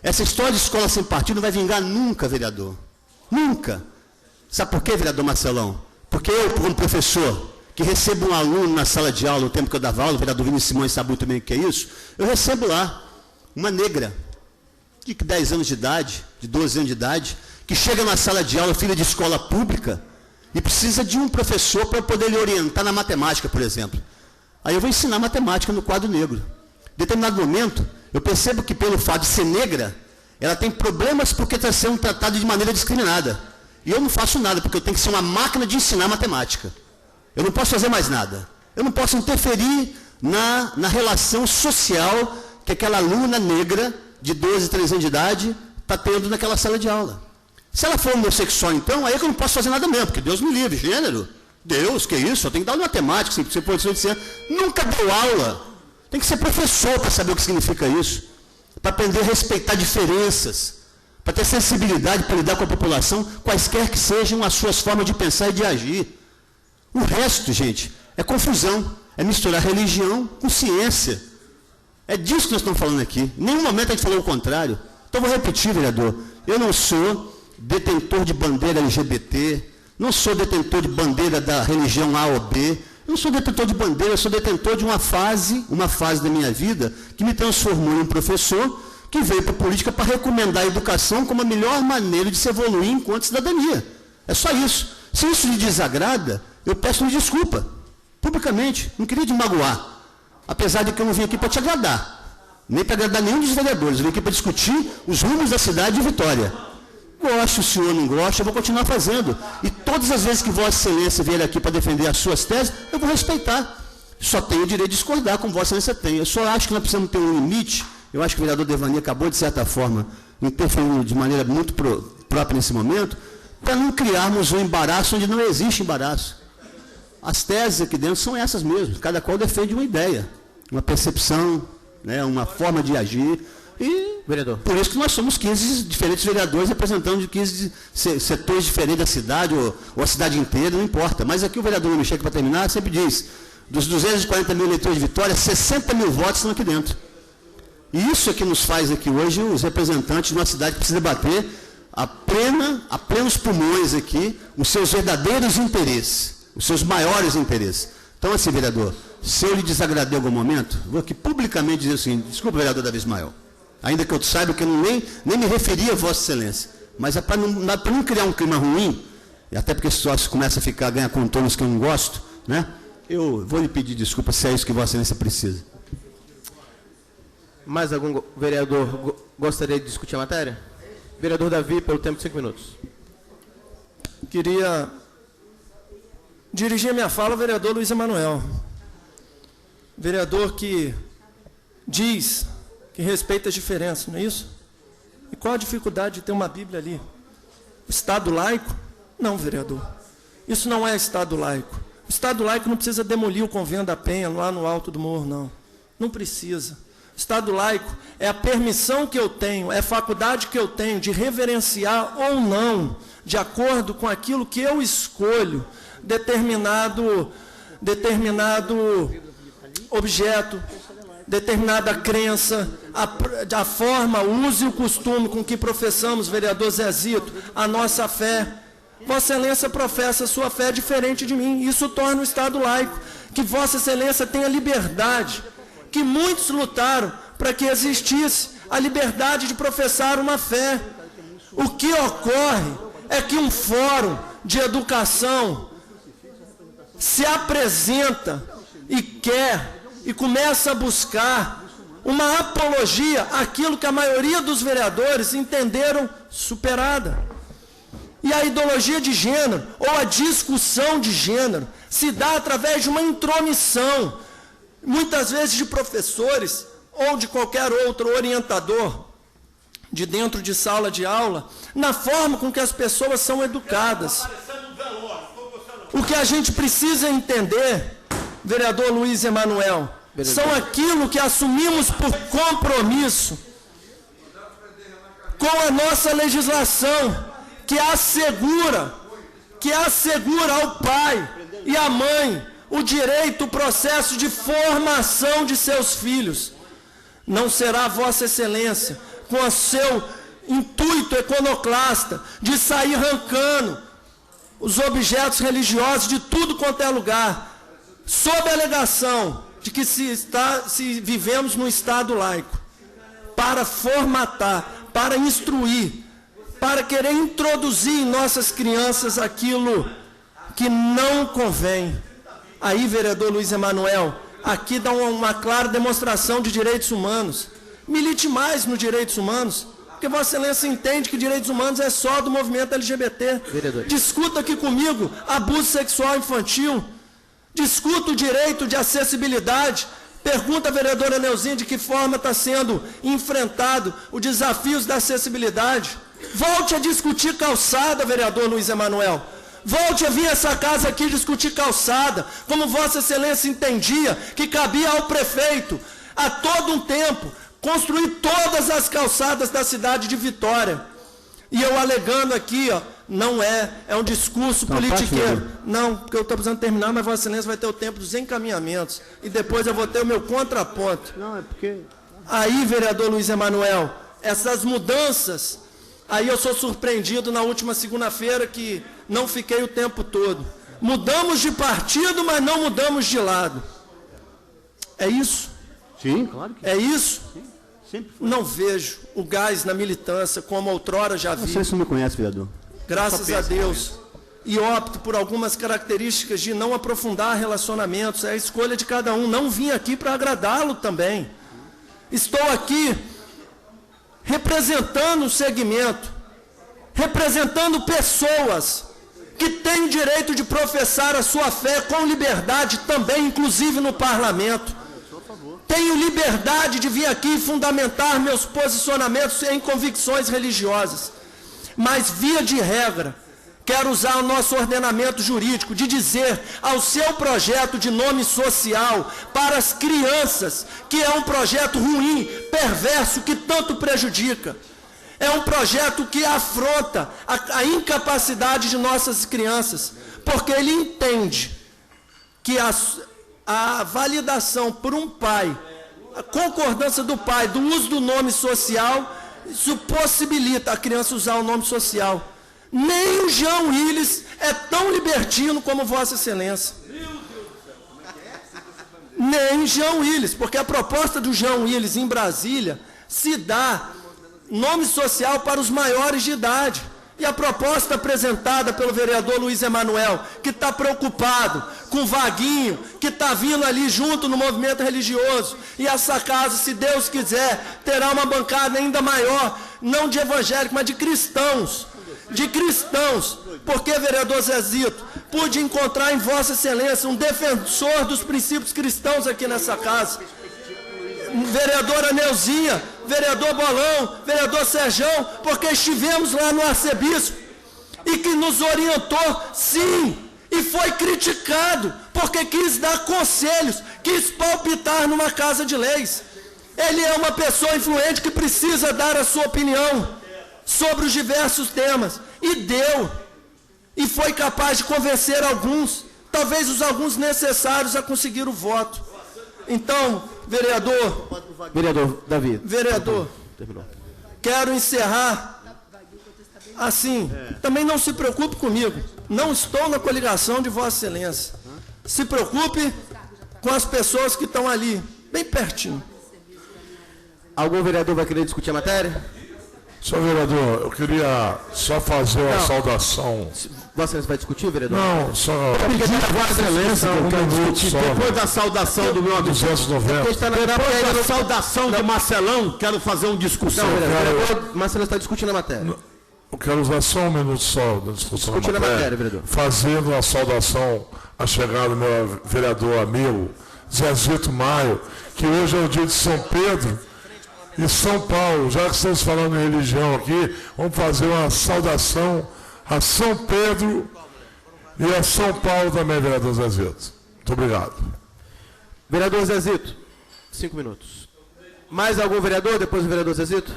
Essa história de escola sem partido não vai vingar nunca, vereador. Nunca. Sabe por quê, vereador Marcelão? Porque eu, como professor, que recebo um aluno na sala de aula, no tempo que eu dava aula, o vereador Vinícius Simões sabe muito bem o que é isso, eu recebo lá uma negra, de 10 anos de idade, de 12 anos de idade, que chega na sala de aula, filha de escola pública, e precisa de um professor para poder lhe orientar na matemática, por exemplo. Aí eu vou ensinar matemática no quadro negro. Em determinado momento, eu percebo que pelo fato de ser negra, ela tem problemas porque está sendo tratada de maneira discriminada. E eu não faço nada, porque eu tenho que ser uma máquina de ensinar matemática. Eu não posso fazer mais nada. Eu não posso interferir na relação social que aquela aluna negra, de 12, 13 anos de idade, está tendo naquela sala de aula. Se ela for homossexual, então, aí é que eu não posso fazer nada mesmo, porque Deus me livre, gênero. Deus, que isso? Eu tenho que dar aula de matemática, se você pode dizer, nunca deu aula. Tem que ser professor para saber o que significa isso. Para aprender a respeitar diferenças. Para ter sensibilidade para lidar com a população, quaisquer que sejam as suas formas de pensar e de agir. O resto, gente, é confusão. É misturar religião com ciência. É disso que nós estamos falando aqui. Em nenhum momento a gente falou o contrário. Então, vou repetir, vereador. Eu não sou detentor de bandeira LGBT, não sou detentor de bandeira da religião A ou B, eu não sou detentor de bandeira, eu sou detentor de uma fase da minha vida que me transformou em um professor que veio para a política para recomendar a educação como a melhor maneira de se evoluir enquanto cidadania. É só isso. Se isso lhe desagrada, eu peço-lhe desculpa, publicamente, não queria te magoar, apesar de que eu não vim aqui para te agradar, nem para agradar nenhum dos vereadores, eu vim aqui para discutir os rumos da cidade de Vitória. Gosto, o senhor não gosta, eu vou continuar fazendo. E todas as vezes que Vossa Excelência vier aqui para defender as suas teses, eu vou respeitar. Só tenho o direito de discordar, como Vossa Excelência tem. Eu só acho que nós precisamos ter um limite. Eu acho que o vereador Devani acabou, de certa forma, interferindo de maneira muito própria nesse momento, para não criarmos um embaraço onde não existe embaraço. As teses aqui dentro são essas mesmo. Cada qual defende uma ideia, uma percepção, né, uma forma de agir. E, vereador, por isso que nós somos 15 diferentes vereadores representando de 15 setores diferentes da cidade, ou a cidade inteira, não importa. Mas aqui o vereador Michel, para terminar, sempre diz, dos 240 mil eleitores de Vitória, 60 mil votos estão aqui dentro. E isso é que nos faz aqui hoje os representantes de uma cidade que precisa debater a plenos pulmões aqui os seus verdadeiros interesses, os seus maiores interesses. Então, assim, vereador, se eu lhe desagradei em algum momento, vou aqui publicamente dizer o seguinte, desculpa, vereador Davi Ismael, ainda que eu saiba que eu nem me referi a Vossa Excelência, mas é para não criar um clima ruim, e até porque esse sócio começa a ganhar contornos que eu não gosto, né? Eu vou lhe pedir desculpa se é isso que Vossa Excelência precisa. Mais algum vereador gostaria de discutir a matéria? Vereador Davi, pelo tempo de 5 minutos. Queria dirigir a minha fala ao vereador Luiz Emanuel. Vereador que diz que respeita as diferenças, não é isso? E qual a dificuldade de ter uma Bíblia ali? Estado laico? Não, vereador. Isso não é Estado laico. O Estado laico não precisa demolir o convento da Penha lá no alto do morro, não. Não precisa. Estado laico é a permissão que eu tenho, é a faculdade que eu tenho de reverenciar ou não, de acordo com aquilo que eu escolho, determinado objeto, determinada crença, a forma, o uso e o costume com que professamos, vereador Zezito, a nossa fé. Vossa Excelência professa a sua fé diferente de mim. Isso torna o Estado laico. Que Vossa Excelência tenha liberdade, que muitos lutaram para que existisse a liberdade de professar uma fé. O que ocorre é que um fórum de educação se apresenta e quer e começa a buscar uma apologia àquilo que a maioria dos vereadores entenderam superada. E a ideologia de gênero, ou a discussão de gênero, se dá através de uma intromissão, muitas vezes de professores ou de qualquer outro orientador de dentro de sala de aula, na forma com que as pessoas são educadas. O que a gente precisa entender, vereador Luiz Emanuel, são aquilo que assumimos por compromisso com a nossa legislação, que assegura ao pai e à mãe o direito, o processo de formação de seus filhos. Não será Vossa Excelência, com o seu intuito iconoclasta, de sair arrancando os objetos religiosos de tudo quanto é lugar, sob a alegação de que se vivemos num Estado laico, para formatar, para instruir, para querer introduzir em nossas crianças aquilo que não convém. Aí, vereador Luiz Emanuel, aqui dá uma clara demonstração de direitos humanos. Milite mais nos direitos humanos, porque Vossa Excelência entende que direitos humanos é só do movimento LGBT. Vereador. Discuta aqui comigo abuso sexual infantil, discuta o direito de acessibilidade. Pergunta à vereadora Neuzinha de que forma está sendo enfrentado os desafios da acessibilidade. Volte a discutir calçada, vereador Luiz Emanuel. Volte a vir a essa casa aqui discutir calçada, como Vossa Excelência entendia que cabia ao prefeito, a todo um tempo, construir todas as calçadas da cidade de Vitória. E eu alegando aqui, ó, não é um discurso politiqueiro. Não, porque eu estou precisando terminar, mas Vossa Excelência vai ter o tempo dos encaminhamentos. E depois eu vou ter o meu contraponto. Não, é porque... Aí, vereador Luiz Emanuel, essas mudanças, aí eu sou surpreendido na última segunda-feira que não fiquei o tempo todo. Mudamos de partido, mas não mudamos de lado. É isso? Sim, claro que é isso? Sim, sempre foi. Não vejo o gás na militância como outrora já vi. Você não me conhece, vereador. Graças a Deus. E opto por algumas características de não aprofundar relacionamentos. É a escolha de cada um. Não vim aqui para agradá-lo também. Estou aqui representando um segmento, representando pessoas que têm direito de professar a sua fé com liberdade também, inclusive no parlamento. Tenho liberdade de vir aqui e fundamentar meus posicionamentos em convicções religiosas. Mas, via de regra, quero usar o nosso ordenamento jurídico de dizer ao seu projeto de nome social para as crianças que é um projeto ruim, perverso, que tanto prejudica. É um projeto que afronta a incapacidade de nossas crianças, porque ele entende que a validação por um pai, a concordância do pai do uso do nome social, isso possibilita a criança usar o nome social. Nem o João Willis é tão libertino como Vossa Excelência. Nem João Willis, porque a proposta do João Willis em Brasília se dá nome social para os maiores de idade. E a proposta apresentada pelo vereador Luiz Emanuel, que está preocupado com o Vaguinho, que está vindo ali junto no movimento religioso, e essa casa, se Deus quiser, terá uma bancada ainda maior, não de evangélicos, mas de cristãos. De cristãos, porque, vereador Zezito, pude encontrar em Vossa Excelência um defensor dos princípios cristãos aqui nessa casa. Vereadora Neuzinha, vereador Bolão, vereador Serjão, porque estivemos lá no arcebispo e que nos orientou, sim, e foi criticado, porque quis dar conselhos, quis palpitar numa casa de leis. Ele é uma pessoa influente que precisa dar a sua opinião sobre os diversos temas. E deu. E foi capaz de convencer alguns, talvez os alguns necessários a conseguir o voto. Então, vereador... Vereador Davi. Vereador, quero encerrar assim. Também não se preocupe comigo. Não estou na coligação de Vossa Excelência. Se preocupe com as pessoas que estão ali, bem pertinho. Algum vereador vai querer discutir a matéria? Senhor vereador, eu queria só fazer uma saudação. Vossa Excelência vai discutir, vereador? Não, só... Vossa Excelência, depois da saudação do meu amigo, 290. depois da saudação de Marcelão, quero fazer uma discussão. Não, vereador, Marcelo está discutindo a matéria. Eu quero usar só um minuto só da discussão da Discutindo a matéria, vereador. Fazendo a saudação à chegada do meu vereador amigo, Zezito Maio, que hoje é o dia de São Pedro e São Paulo. Já que estamos falando em religião aqui, vamos fazer uma saudação a São Pedro e a São Paulo também, vereador Zezito. Muito obrigado. Vereador Zezito, 5 minutos. Mais algum vereador depois do vereador Zezito?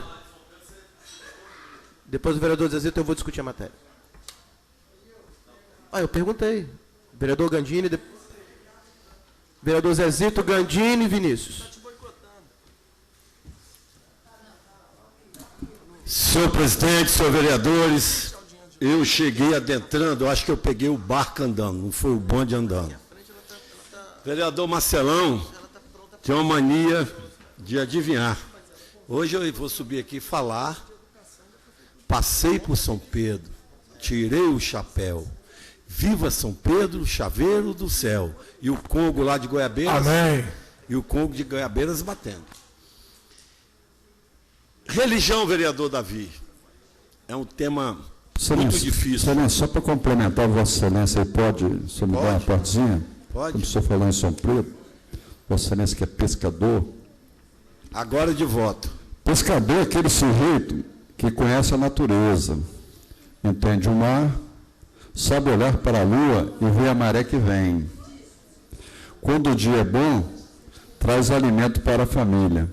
Depois do vereador Zezito eu vou discutir a matéria. Eu perguntei. Vereador Gandini, vereador Zezito, Gandini e Vinícius. Senhor presidente, senhor vereadores, eu cheguei adentrando, eu acho que eu peguei o barco andando, não foi o bonde andando. Vereador Marcelão tem uma mania de adivinhar. Hoje eu vou subir aqui e falar. Passei por São Pedro, tirei o chapéu. Viva São Pedro, chaveiro do céu. E o Congo lá de Goiabeiras. Amém. E o Congo de Goiabeiras batendo. Religião, vereador Davi, é um tema muito difícil. Excelência, só para complementar, Vossa Excelência, pode, o senhor me dá uma partezinha? Pode. Como o senhor falou em São Pedro, Vossa Excelência que é pescador. Agora de voto. Pescador é aquele sujeito que conhece a natureza, entende o mar, sabe olhar para a lua e ver a maré que vem. Quando o dia é bom, traz alimento para a família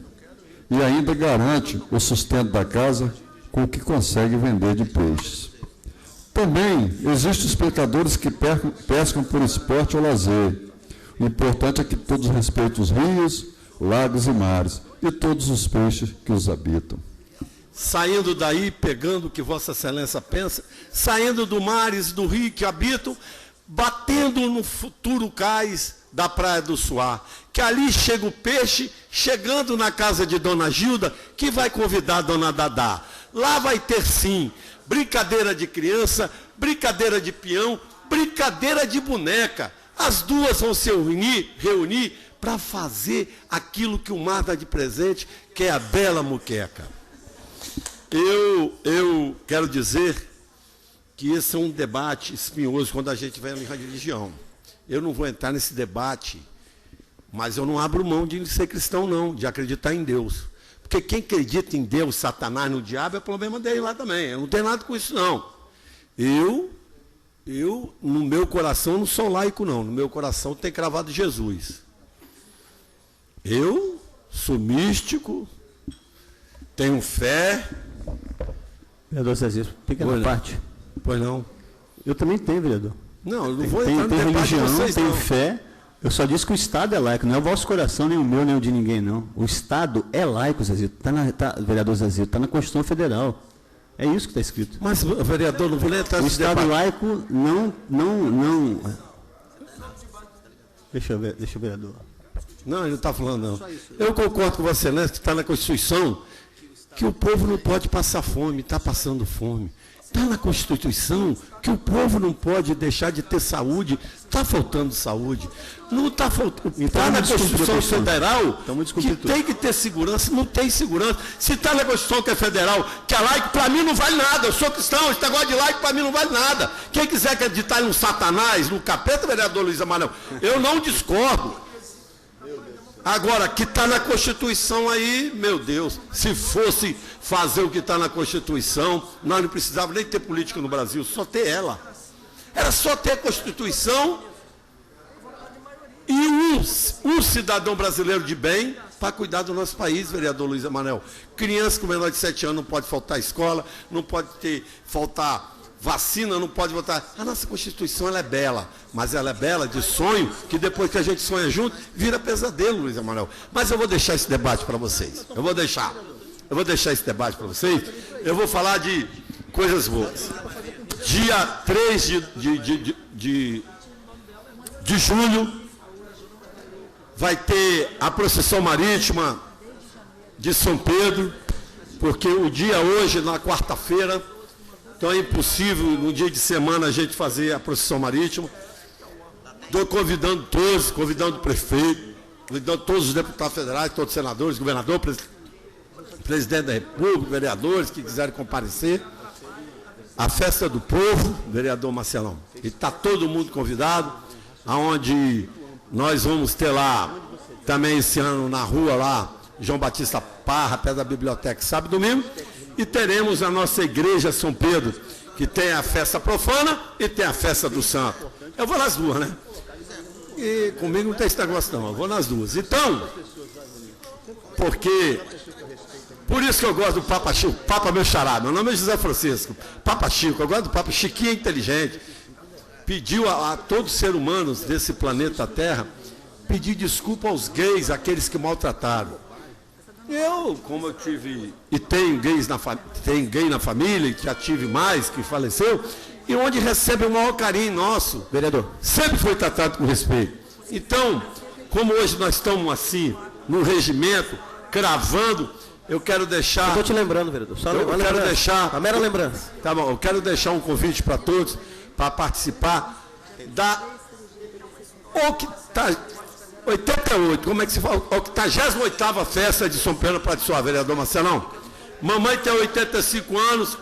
e ainda garante o sustento da casa com o que consegue vender de peixes. Também existem os pescadores que pescam por esporte ou lazer. O importante é que todos respeitem os rios, lagos e mares e todos os peixes que os habitam. Saindo daí, pegando o que Vossa Excelência pensa, saindo do mares, do rio que habitam, batendo no futuro cais da Praia do Suá, que ali chega o peixe, chegando na casa de Dona Gilda, que vai convidar a Dona Dadá. Lá vai ter sim, brincadeira de criança, brincadeira de peão, brincadeira de boneca. As duas vão se reunir para fazer aquilo que o mar dá de presente, que é a bela muqueca. Eu quero dizer que esse é um debate espinhoso quando a gente vai em religião. Eu não vou entrar nesse debate, mas eu não abro mão de ser cristão, não, de acreditar em Deus. Porque quem acredita em Deus, Satanás, no diabo, é problema dele lá também. Eu não tenho nada com isso, não. Eu, no meu coração, não sou laico, não. No meu coração tem cravado Jesus. Eu sou místico, tenho fé. Vereador Zezito, pequena parte. Pois não. Eu também tenho, vereador. Não, eu não vou entrar no debate religião, de vocês, tenho não. Fé. Eu só disse que o Estado é laico, não é o vosso coração, nem o meu, nem o de ninguém, não. O Estado é laico, Zezito. Vereador Zezito, está na Constituição Federal. É isso que está escrito. Mas, vereador, não vou nem entrar nesse debate. O debate. Estado laico não... Deixa o vereador. Não, ele não está falando, não. Eu concordo com Vossa Excelência que está na Constituição que o povo não pode passar fome, está passando fome. Está na Constituição que o povo não pode deixar de ter saúde, está faltando saúde. Não está faltando. Está na Constituição Federal que tem que ter segurança, não tem segurança. Se está na Constituição que é federal, que é laico, para mim não vale nada. Eu sou cristão, esse negócio de laico para mim não vale nada. Quem quiser acreditar no Satanás, no capeta, vereador Luiz Amarelo, eu não discordo. Agora, que está na Constituição aí, meu Deus, se fosse fazer o que está na Constituição, nós não precisávamos nem ter política no Brasil, só ter ela. Era só ter a Constituição e um cidadão brasileiro de bem para cuidar do nosso país, vereador Luiz Emanuel. Criança com menor de 7 anos não pode faltar escola, não pode faltar vacina, não pode votar. A nossa Constituição ela é bela, mas ela é bela de sonho, que depois que a gente sonha junto, vira pesadelo, Luiz Emanuel. Mas eu vou deixar esse debate para vocês. Eu vou deixar esse debate para vocês. Eu vou falar de coisas boas. Dia 3 de julho, vai ter a procissão marítima de São Pedro, porque o dia hoje, na quarta-feira, então é impossível no dia de semana a gente fazer a procissão marítima. Estou convidando todos, convidando o prefeito, convidando todos os deputados federais, todos os senadores, governador, presidente da República, vereadores que quiserem comparecer. A festa do povo, vereador Marcelão, e está todo mundo convidado, aonde nós vamos ter lá, também esse ano, na rua lá, João Batista Parra, perto da biblioteca, sábado e domingo, e teremos a nossa igreja São Pedro, que tem a festa profana e tem a festa do santo. Eu vou nas duas, né? E comigo não tem esse negócio não, eu vou nas duas. Então, porque... Por isso que eu gosto do Papa Chico, Papa meu xará, meu nome é José Francisco, Papa Chico, eu gosto do Papa Chiquinho, é inteligente. Pediu a todos os seres humanos desse planeta Terra, pedir desculpa aos gays, aqueles que maltrataram. Eu, como eu tive, e tenho gay na família, que já tive mais, que faleceu, e onde recebe o maior carinho nosso, vereador, sempre foi tratado com respeito. Então, como hoje nós estamos assim, no regimento, cravando, eu quero deixar... Estou te lembrando, vereador. Só eu quero deixar... A mera lembrança. Tá bom, eu quero deixar um convite para todos, para participar da 88, como é que se fala? 88ª festa de São Pedro para Soar, vereador Marcelão. Mamãe tem 85 anos,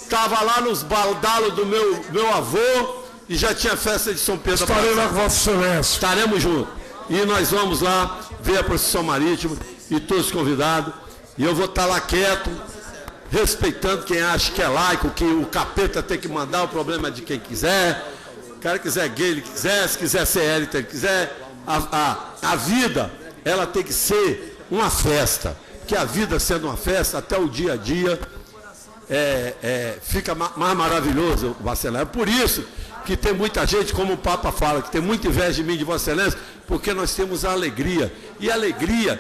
estava lá nos baldalos do meu avô e já tinha festa de São Pedro. Estarei lá com Vossa Excelência. Estaremos juntos. E nós vamos lá ver a procissão marítima e todos convidados. E eu vou estar lá quieto, respeitando quem acha que é laico, que o capeta tem que mandar, o problema é de quem quiser. O cara quiser gay, ele quiser, se quiser ser élite, ele quiser. A vida, ela tem que ser uma festa. Porque a vida sendo uma festa, até o dia a dia, fica mais maravilhoso, Vossa Excelência. É por isso que tem muita gente, como o Papa fala, que tem muita inveja de mim, de Vossa Excelência, porque nós temos a alegria. E a alegria,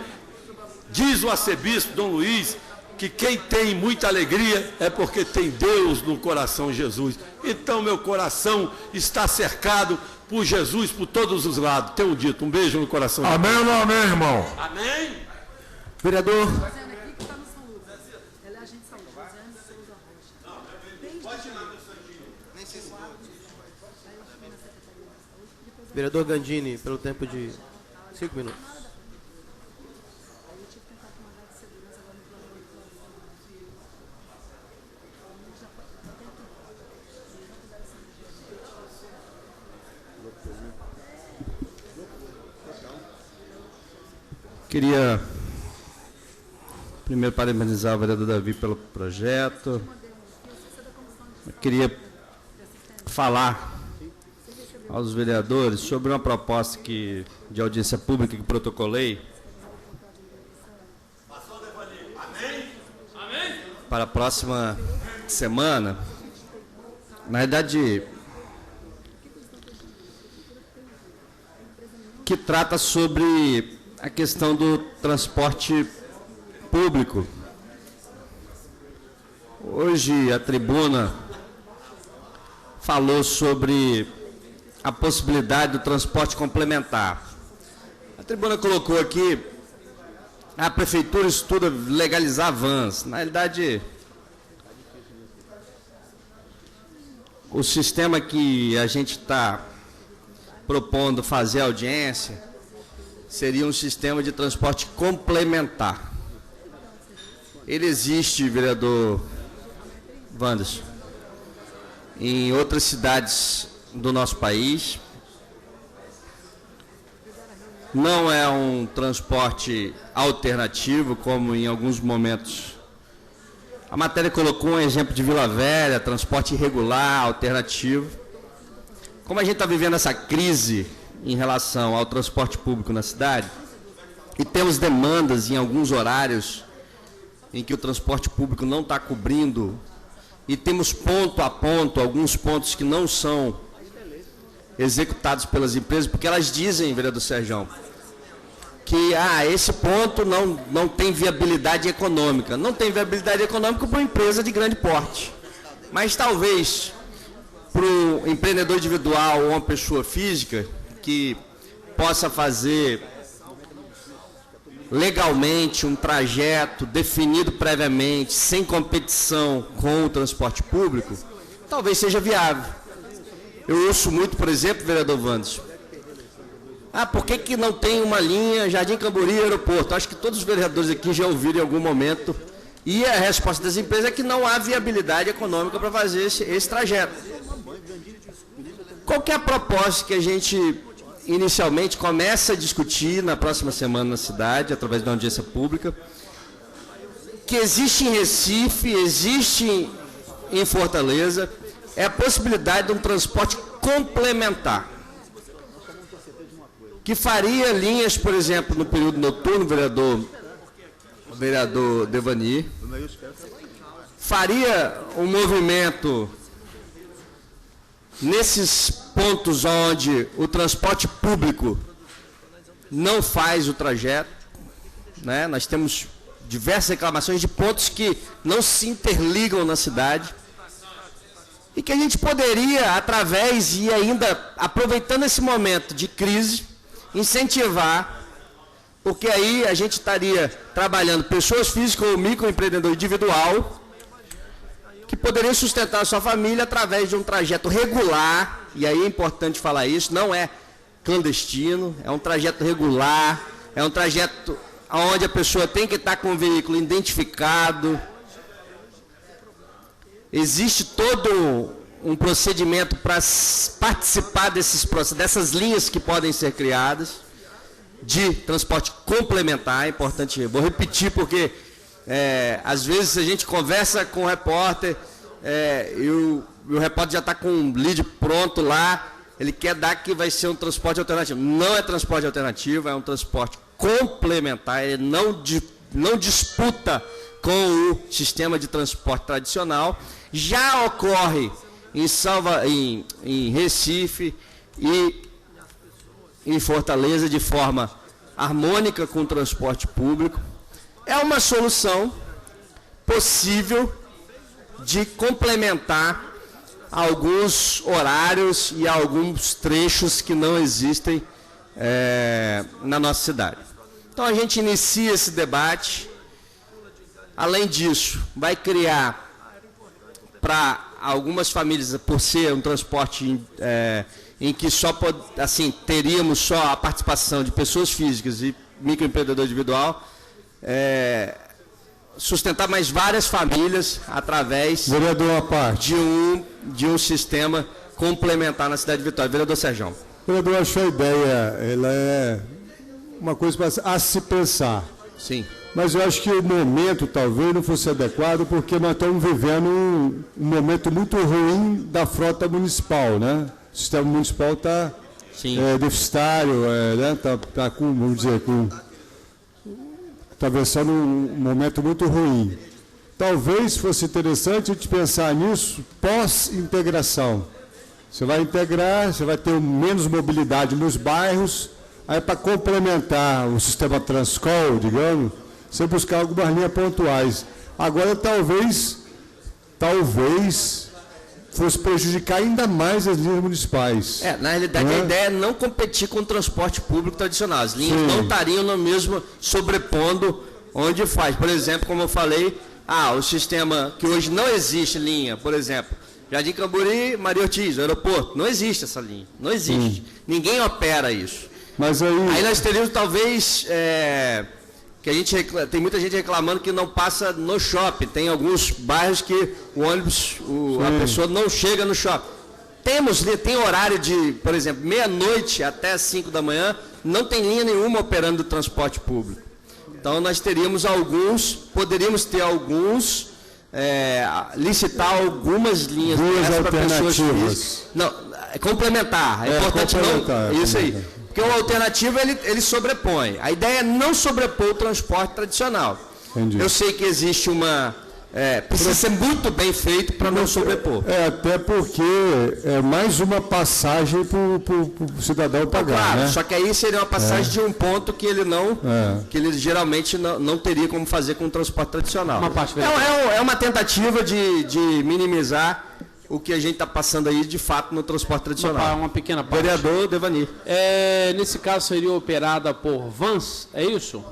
diz o arcebispo Dom Luiz, que quem tem muita alegria é porque tem Deus no coração, Jesus. Então meu coração está cercado por Jesus por todos os lados. Tenho dito, um beijo no coração. Amém ou não amém, irmão? Amém. Vereador. Vereador Gandini, pelo tempo de 5 minutos. Queria primeiro parabenizar o vereador Davi pelo projeto. Eu queria falar aos vereadores sobre uma proposta de audiência pública que protocolei para a próxima semana. Na verdade, que trata sobre a questão do transporte público. Hoje a tribuna falou sobre a possibilidade do transporte complementar. A tribuna colocou aqui, a prefeitura estuda legalizar vans. Na realidade, o sistema que a gente está propondo fazer audiência seria um sistema de transporte complementar. Ele existe, vereador Wanderson, em outras cidades do nosso país. Não é um transporte alternativo, como em alguns momentos. A matéria colocou um exemplo de Vila Velha, transporte irregular, alternativo. Como a gente está vivendo essa crise em relação ao transporte público na cidade, e temos demandas em alguns horários em que o transporte público não está cobrindo, e temos ponto a ponto alguns pontos que não são executados pelas empresas, porque elas dizem, vereador Serjão, que esse ponto não tem viabilidade econômica. Não tem viabilidade econômica para uma empresa de grande porte. Mas talvez para o empreendedor individual ou uma pessoa física que possa fazer legalmente um trajeto definido previamente, sem competição com o transporte público, talvez seja viável. Eu ouço muito, por exemplo, vereador Wanderson, por que não tem uma linha Jardim Camburi aeroporto? Acho que todos os vereadores aqui já ouviram em algum momento, e a resposta das empresas é que não há viabilidade econômica para fazer esse trajeto. Qual que é a proposta que a gente inicialmente começa a discutir na próxima semana na cidade, através da audiência pública, que existe em Recife, existe em Fortaleza, é a possibilidade de um transporte complementar, que faria linhas, por exemplo, no período noturno, vereador Devani, faria um movimento nesses pontos onde o transporte público não faz o trajeto, né? Nós temos diversas reclamações de pontos que não se interligam na cidade, e que a gente poderia, através e ainda aproveitando esse momento de crise, incentivar, porque aí a gente estaria trabalhando pessoas físicas ou microempreendedor individual, que poderiam sustentar a sua família através de um trajeto regular, e aí é importante falar isso, não é clandestino, é um trajeto regular, é um trajeto onde a pessoa tem que estar com o veículo identificado. Existe todo um procedimento para participar dessas linhas que podem ser criadas, de transporte complementar, é importante, vou repetir porque às vezes a gente conversa com o repórter e o repórter já está com um lead pronto lá, ele quer dar que vai ser um transporte alternativo. Não é transporte alternativo, é um transporte complementar, ele não disputa com o sistema de transporte tradicional. Já ocorre em Recife e em Fortaleza de forma harmônica com o transporte público. É uma solução possível de complementar alguns horários e alguns trechos que não existem na nossa cidade. Então a gente inicia esse debate. Além disso, vai criar para algumas famílias, por ser um transporte em que teríamos só a participação de pessoas físicas e microempreendedor individual, sustentar mais várias famílias através de um sistema complementar na cidade de Vitória. Vereador Serjão. Vereador, acho a ideia, ela é uma coisa a se pensar. Sim. Mas eu acho que o momento talvez não fosse adequado, porque nós estamos vivendo um momento muito ruim da frota municipal, né? O sistema municipal está deficitário, né? Tá com, vamos dizer, atravessando um momento muito ruim. Talvez fosse interessante a gente pensar nisso pós-integração. Você vai integrar, você vai ter menos mobilidade nos bairros, aí para complementar o sistema Transcol, digamos, você buscar algumas linhas pontuais. Agora, talvez fosse prejudicar ainda mais as linhas municipais. Na realidade, a ideia é não competir com o transporte público tradicional. As linhas não estariam no mesmo sobrepondo onde faz. Por exemplo, como eu falei, o sistema que hoje não existe linha, por exemplo, Jardim Camburi, Maria Ortiz, aeroporto, não existe essa linha, não existe. Ninguém opera isso. Mas aí nós teríamos talvez, tem muita gente reclamando que não passa no shopping, tem alguns bairros que o ônibus, a pessoa não chega no shopping. Tem horário de, por exemplo, meia-noite até 5 da manhã, não tem linha nenhuma operando do transporte público. Então nós poderíamos ter licitar algumas linhas para pessoas físicas. Não, complementar. É importante não... Isso aí. Porque o alternativo, ele sobrepõe. A ideia é não sobrepor o transporte tradicional. Entendi. Eu sei que existe uma... precisa ser muito bem feito para não sobrepor. Até porque é mais uma passagem para o cidadão pagar. Claro, né? Só que aí seria uma passagem de um ponto que ele não, que ele geralmente não teria como fazer com o transporte tradicional. É uma tentativa de minimizar o que a gente está passando aí de fato no transporte tradicional. Uma pequena parte. Vereador Devani. Nesse caso seria operada por vans, é isso?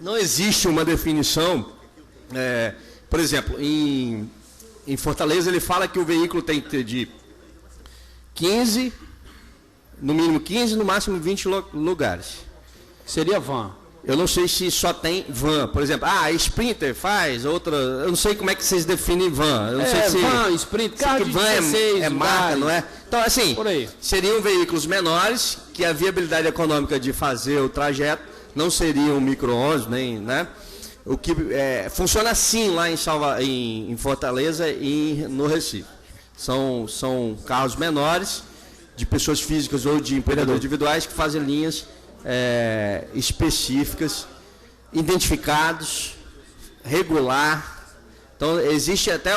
Não existe uma definição. Por exemplo, em Fortaleza ele fala que o veículo tem que ter de 15, no mínimo 15, no máximo 20 lugares. Seria van. Eu não sei se só tem van. Por exemplo, a Sprinter faz, outra... Eu não sei como é que vocês definem van. Eu não sei se van, Sprinter, carro de van 16 marca, não é? Então, assim, por aí. Seriam veículos menores, que a viabilidade econômica de fazer o trajeto não seriam micro-ônibus, nem, né? O que funciona assim lá em Fortaleza e no Recife. São carros menores, de pessoas físicas ou de empreendedores individuais que fazem linhas específicas, identificados, regular. Então, existe até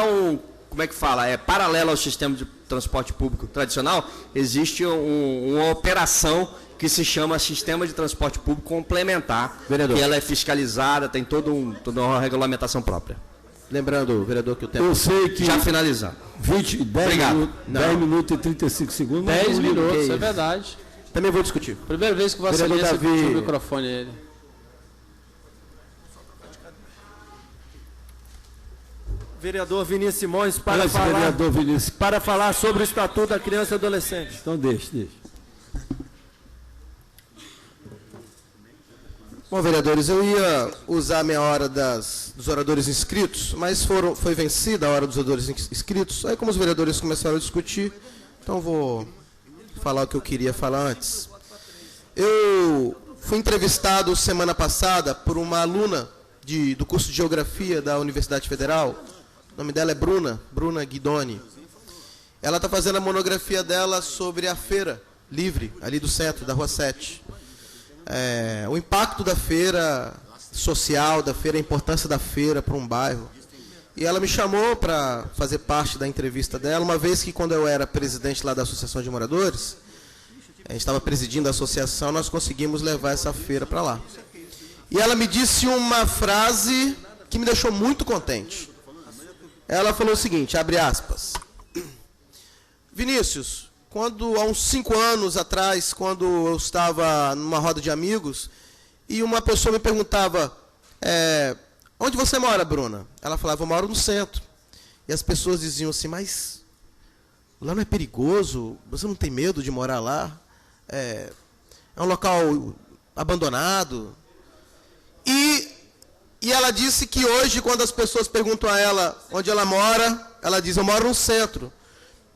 como é que fala? Paralelo ao sistema de transporte público tradicional, existe uma operação que se chama Sistema de Transporte Público Complementar, vereador, que ela é fiscalizada, tem toda uma regulamentação própria. Lembrando, vereador, que o tempo... Eu sei que... Já finalizando. 10 minutos e 35 segundos. 10 minutos, é verdade. Também vou discutir. Primeira vez que Vossa Excelência discutiu o microfone ele. Vereador Vinícius Simões, para falar sobre o Estatuto da Criança e Adolescente. Então deixa. Bom, vereadores, eu ia usar a meia hora dos oradores inscritos, mas foi vencida a hora dos oradores inscritos. Aí, como os vereadores começaram a discutir, então vou falar o que eu queria falar antes. Eu fui entrevistado semana passada por uma aluna do curso de Geografia da Universidade Federal. O nome dela é Bruna Guidoni. Ela está fazendo a monografia dela sobre a feira livre, ali do centro, da Rua 7. O impacto da feira social, da feira, a importância da feira para um bairro. E ela me chamou para fazer parte da entrevista dela, uma vez que quando eu era presidente lá da Associação de Moradores, a gente estava presidindo a associação, nós conseguimos levar essa feira para lá. E ela me disse uma frase que me deixou muito contente. Ela falou o seguinte, abre aspas, Vinícius, há uns 5 anos atrás, quando eu estava numa roda de amigos, e uma pessoa me perguntava, onde você mora, Bruna? Ela falava, eu moro no centro. E as pessoas diziam assim, mas lá não é perigoso? Você não tem medo de morar lá? É um local abandonado? E ela disse que hoje, quando as pessoas perguntam a ela onde ela mora, ela diz, eu moro no centro.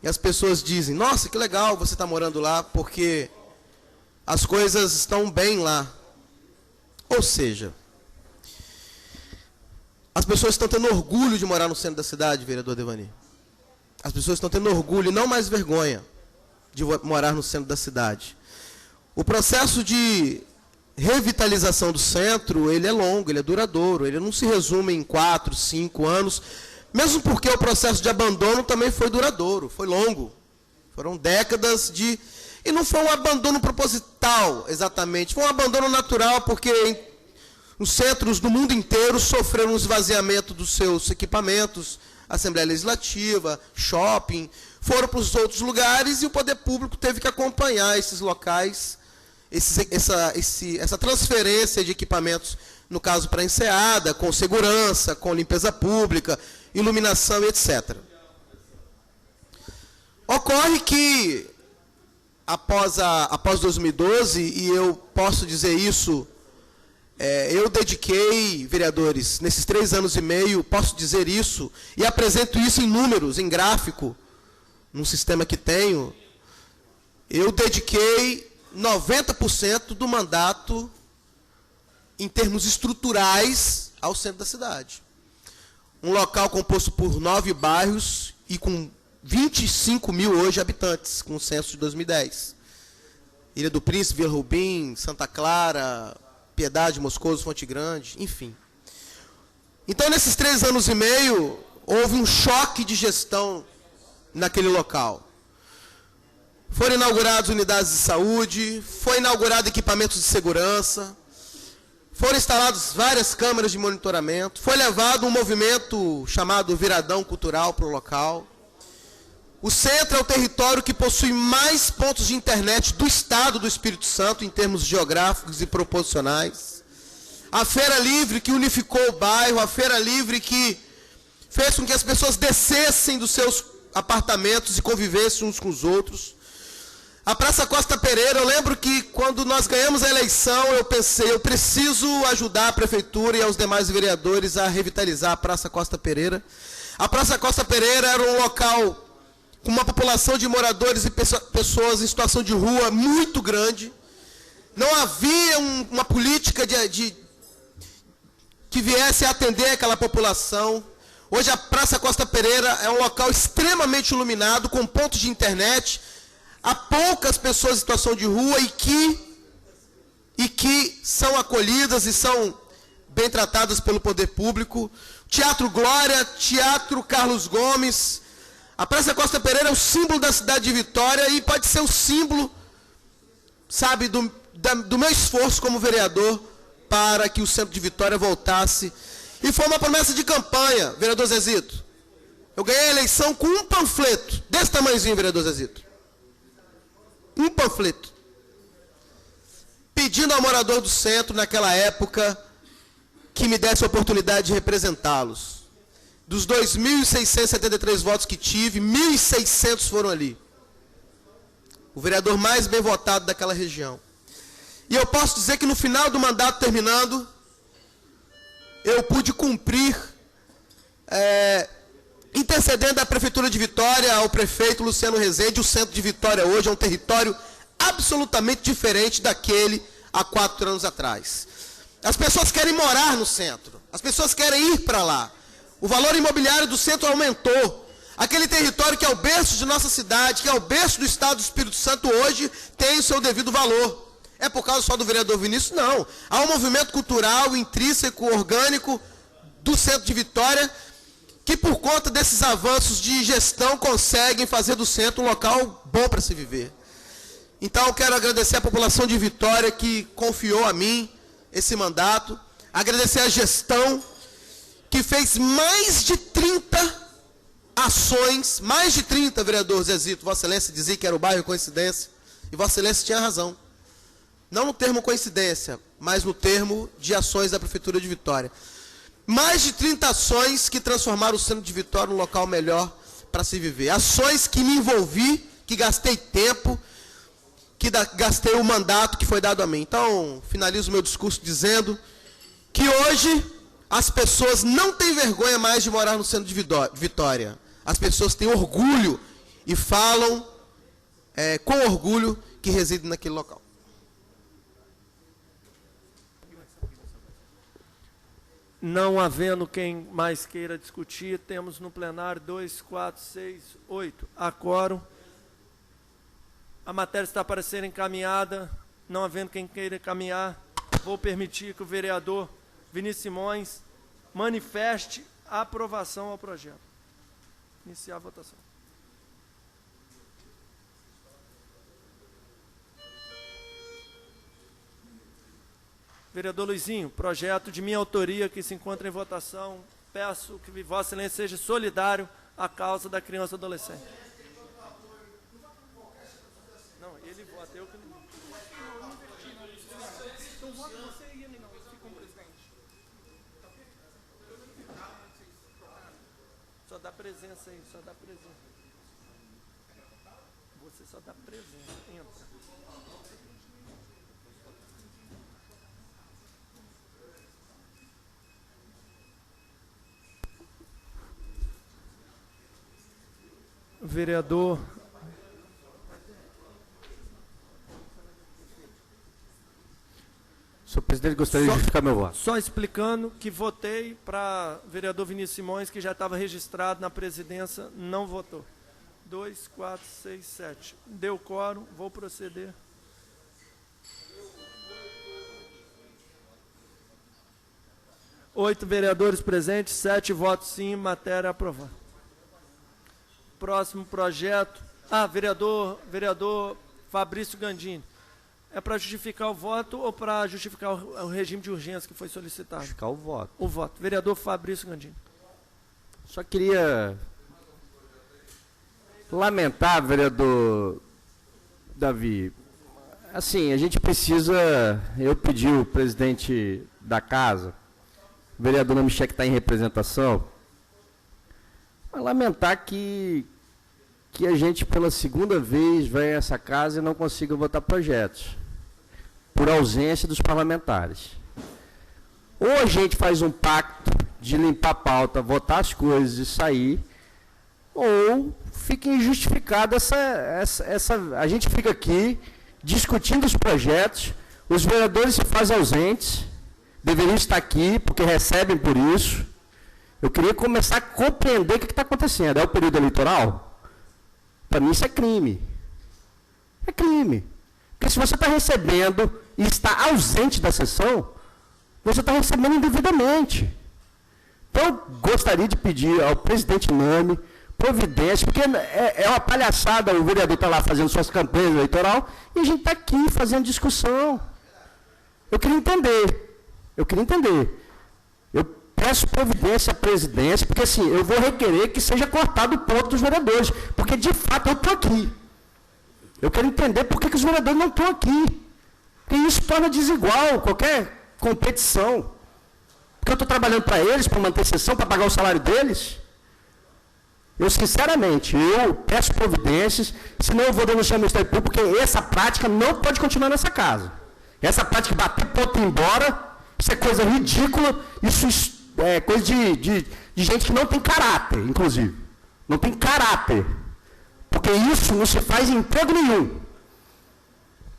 E as pessoas dizem, nossa, que legal você está morando lá, porque as coisas estão bem lá. Ou seja, as pessoas estão tendo orgulho de morar no centro da cidade, vereador Devani. As pessoas estão tendo orgulho e não mais vergonha de morar no centro da cidade. O processo de revitalização do centro, ele é longo, ele é duradouro, ele não se resume em 4, 5 anos, mesmo porque o processo de abandono também foi duradouro, foi longo. Foram décadas de... E não foi um abandono proposital, exatamente, foi um abandono natural, porque os centros do mundo inteiro sofreram um esvaziamento dos seus equipamentos, Assembleia Legislativa, shopping, foram para os outros lugares e o poder público teve que acompanhar esses locais, essa transferência de equipamentos, no caso para a enseada, com segurança, com limpeza pública, iluminação, etc. Ocorre que, após 2012, e eu posso dizer isso, eu dediquei, vereadores, nesses 3 anos e meio, posso dizer isso, e apresento isso em números, em gráfico, num sistema que tenho, eu dediquei 90% do mandato, em termos estruturais, ao centro da cidade. Um local composto por 9 bairros e com 25 mil hoje habitantes, com o censo de 2010. Ilha do Príncipe, Vila Rubim, Santa Clara, Piedade, Moscoso, Fonte Grande, enfim. Então, nesses 3 anos e meio, houve um choque de gestão naquele local. Foram inauguradas unidades de saúde, foi inaugurado equipamentos de segurança, foram instaladas várias câmeras de monitoramento, foi levado um movimento chamado Viradão Cultural para o local. O centro é o território que possui mais pontos de internet do estado do Espírito Santo, em termos geográficos e proporcionais. A Feira Livre que unificou o bairro, a Feira Livre que fez com que as pessoas descessem dos seus apartamentos e convivessem uns com os outros. A Praça Costa Pereira, eu lembro que quando nós ganhamos a eleição, eu pensei, eu preciso ajudar a prefeitura e aos demais vereadores a revitalizar a Praça Costa Pereira. A Praça Costa Pereira era um local com uma população de moradores e pessoas em situação de rua muito grande. Não havia uma política que viesse a atender aquela população. Hoje a Praça Costa Pereira é um local extremamente iluminado, com pontos de internet. Há poucas pessoas em situação de rua e que são acolhidas e são bem tratadas pelo poder público. Teatro Glória, Teatro Carlos Gomes. A Praça Costa Pereira é o símbolo da cidade de Vitória e pode ser o símbolo, sabe, do meu esforço como vereador para que o centro de Vitória voltasse. E foi uma promessa de campanha, vereador Zezito. Eu ganhei a eleição com um panfleto, desse tamanhozinho, vereador Zezito. Um panfleto. Pedindo ao morador do centro, naquela época, que me desse a oportunidade de representá-los. Dos 2.673 votos que tive, 1.600 foram ali. O vereador mais bem votado daquela região. E eu posso dizer que no final do mandato terminando, eu pude cumprir, intercedendo à Prefeitura de Vitória, ao prefeito Luciano Rezende. O centro de Vitória hoje é um território absolutamente diferente daquele há 4 anos atrás. As pessoas querem morar no centro, as pessoas querem ir para lá. O valor imobiliário do centro aumentou. Aquele território que é o berço de nossa cidade, que é o berço do estado do Espírito Santo hoje, tem o seu devido valor. É por causa só do vereador Vinícius? Não. Há um movimento cultural, intrínseco, orgânico do centro de Vitória, que por conta desses avanços de gestão conseguem fazer do centro um local bom para se viver. Então eu quero agradecer à população de Vitória que confiou a mim esse mandato, agradecer à gestão que fez mais de 30 ações, mais de 30, vereador Zezito. Vossa Excelência dizia que era o bairro coincidência, e Vossa Excelência tinha razão. Não no termo coincidência, mas no termo de ações da Prefeitura de Vitória. Mais de 30 ações que transformaram o centro de Vitória num local melhor para se viver. Ações que me envolvi, que gastei tempo, que gastei o mandato que foi dado a mim. Então, finalizo o meu discurso dizendo que hoje as pessoas não têm vergonha mais de morar no centro de Vitória. As pessoas têm orgulho e falam com orgulho que residem naquele local. Não havendo quem mais queira discutir, temos no plenário 2, 4, 6, 8. Há quórum. A matéria está para ser encaminhada. Não havendo quem queira encaminhar, vou permitir que o vereador Vinícius Simões manifeste a aprovação ao projeto. Iniciar a votação. Vereador Luizinho, projeto de minha autoria que se encontra em votação. Peço que Vossa Excelência seja solidário à causa da criança e adolescente. Não, ele vota, eu que não. Então vota você e ele não, fica como presidente. Só dá presença aí, só dá presença. Você só dá presença, entra. Vereador Senhor presidente, gostaria de justificar meu voto. Só explicando que votei para vereador Vinícius Simões, que já estava registrado na presidência, não votou. 2, 4, 6, 7. Deu quórum, vou proceder. Oito vereadores presentes, 7 votos sim, matéria aprovada. Próximo projeto. Vereador Fabrício Gandini. É para justificar o voto ou para justificar o regime de urgência que foi solicitado? Justificar o voto. O voto. Vereador Fabrício Gandini. Só queria lamentar, vereador Davi. Assim, a gente precisa... Eu pedi o presidente da casa, o vereador Namichek que está em representação, mas lamentar que a gente, pela segunda vez, vai a essa casa e não consiga votar projetos, por ausência dos parlamentares. Ou a gente faz um pacto de limpar a pauta, votar as coisas e sair, ou fica injustificada a gente fica aqui discutindo os projetos, os vereadores se fazem ausentes, deveriam estar aqui, porque recebem por isso. Eu queria começar a compreender o que está acontecendo. É o período eleitoral? Para mim isso é crime. É crime. Porque se você está recebendo e está ausente da sessão, você está recebendo indevidamente. Então, eu gostaria de pedir ao presidente Nami providência, porque é uma palhaçada o vereador estar lá fazendo suas campanhas eleitoral e a gente está aqui fazendo discussão. Eu queria entender. Eu peço providência à presidência, porque assim, eu vou requerer que seja cortado o ponto dos vereadores, porque de fato eu estou aqui. Eu quero entender por que os vereadores não estão aqui. Porque isso torna desigual qualquer competição. Porque eu estou trabalhando para eles, para manter sessão, para pagar o salário deles. Eu, sinceramente, peço providências, senão eu vou denunciar o Ministério Público, porque essa prática não pode continuar nessa casa. Essa prática de bater ponto e ir embora, isso é coisa ridícula, isso é coisa de gente que não tem caráter, inclusive. Não tem caráter. Porque isso não se faz em emprego nenhum.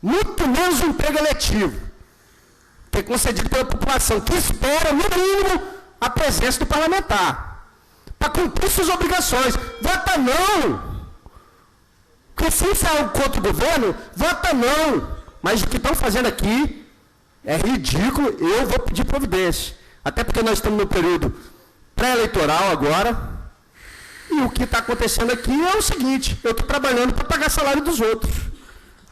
Muito menos um emprego eletivo, que é concedido pela população, que espera, no mínimo, a presença do parlamentar, para cumprir suas obrigações. Vota não! Porque se isso é algo contra o governo, vota não! Mas o que estão fazendo aqui é ridículo, eu vou pedir providência. Até porque nós estamos no período pré-eleitoral agora, e o que está acontecendo aqui é o seguinte, eu estou trabalhando para pagar salário dos outros.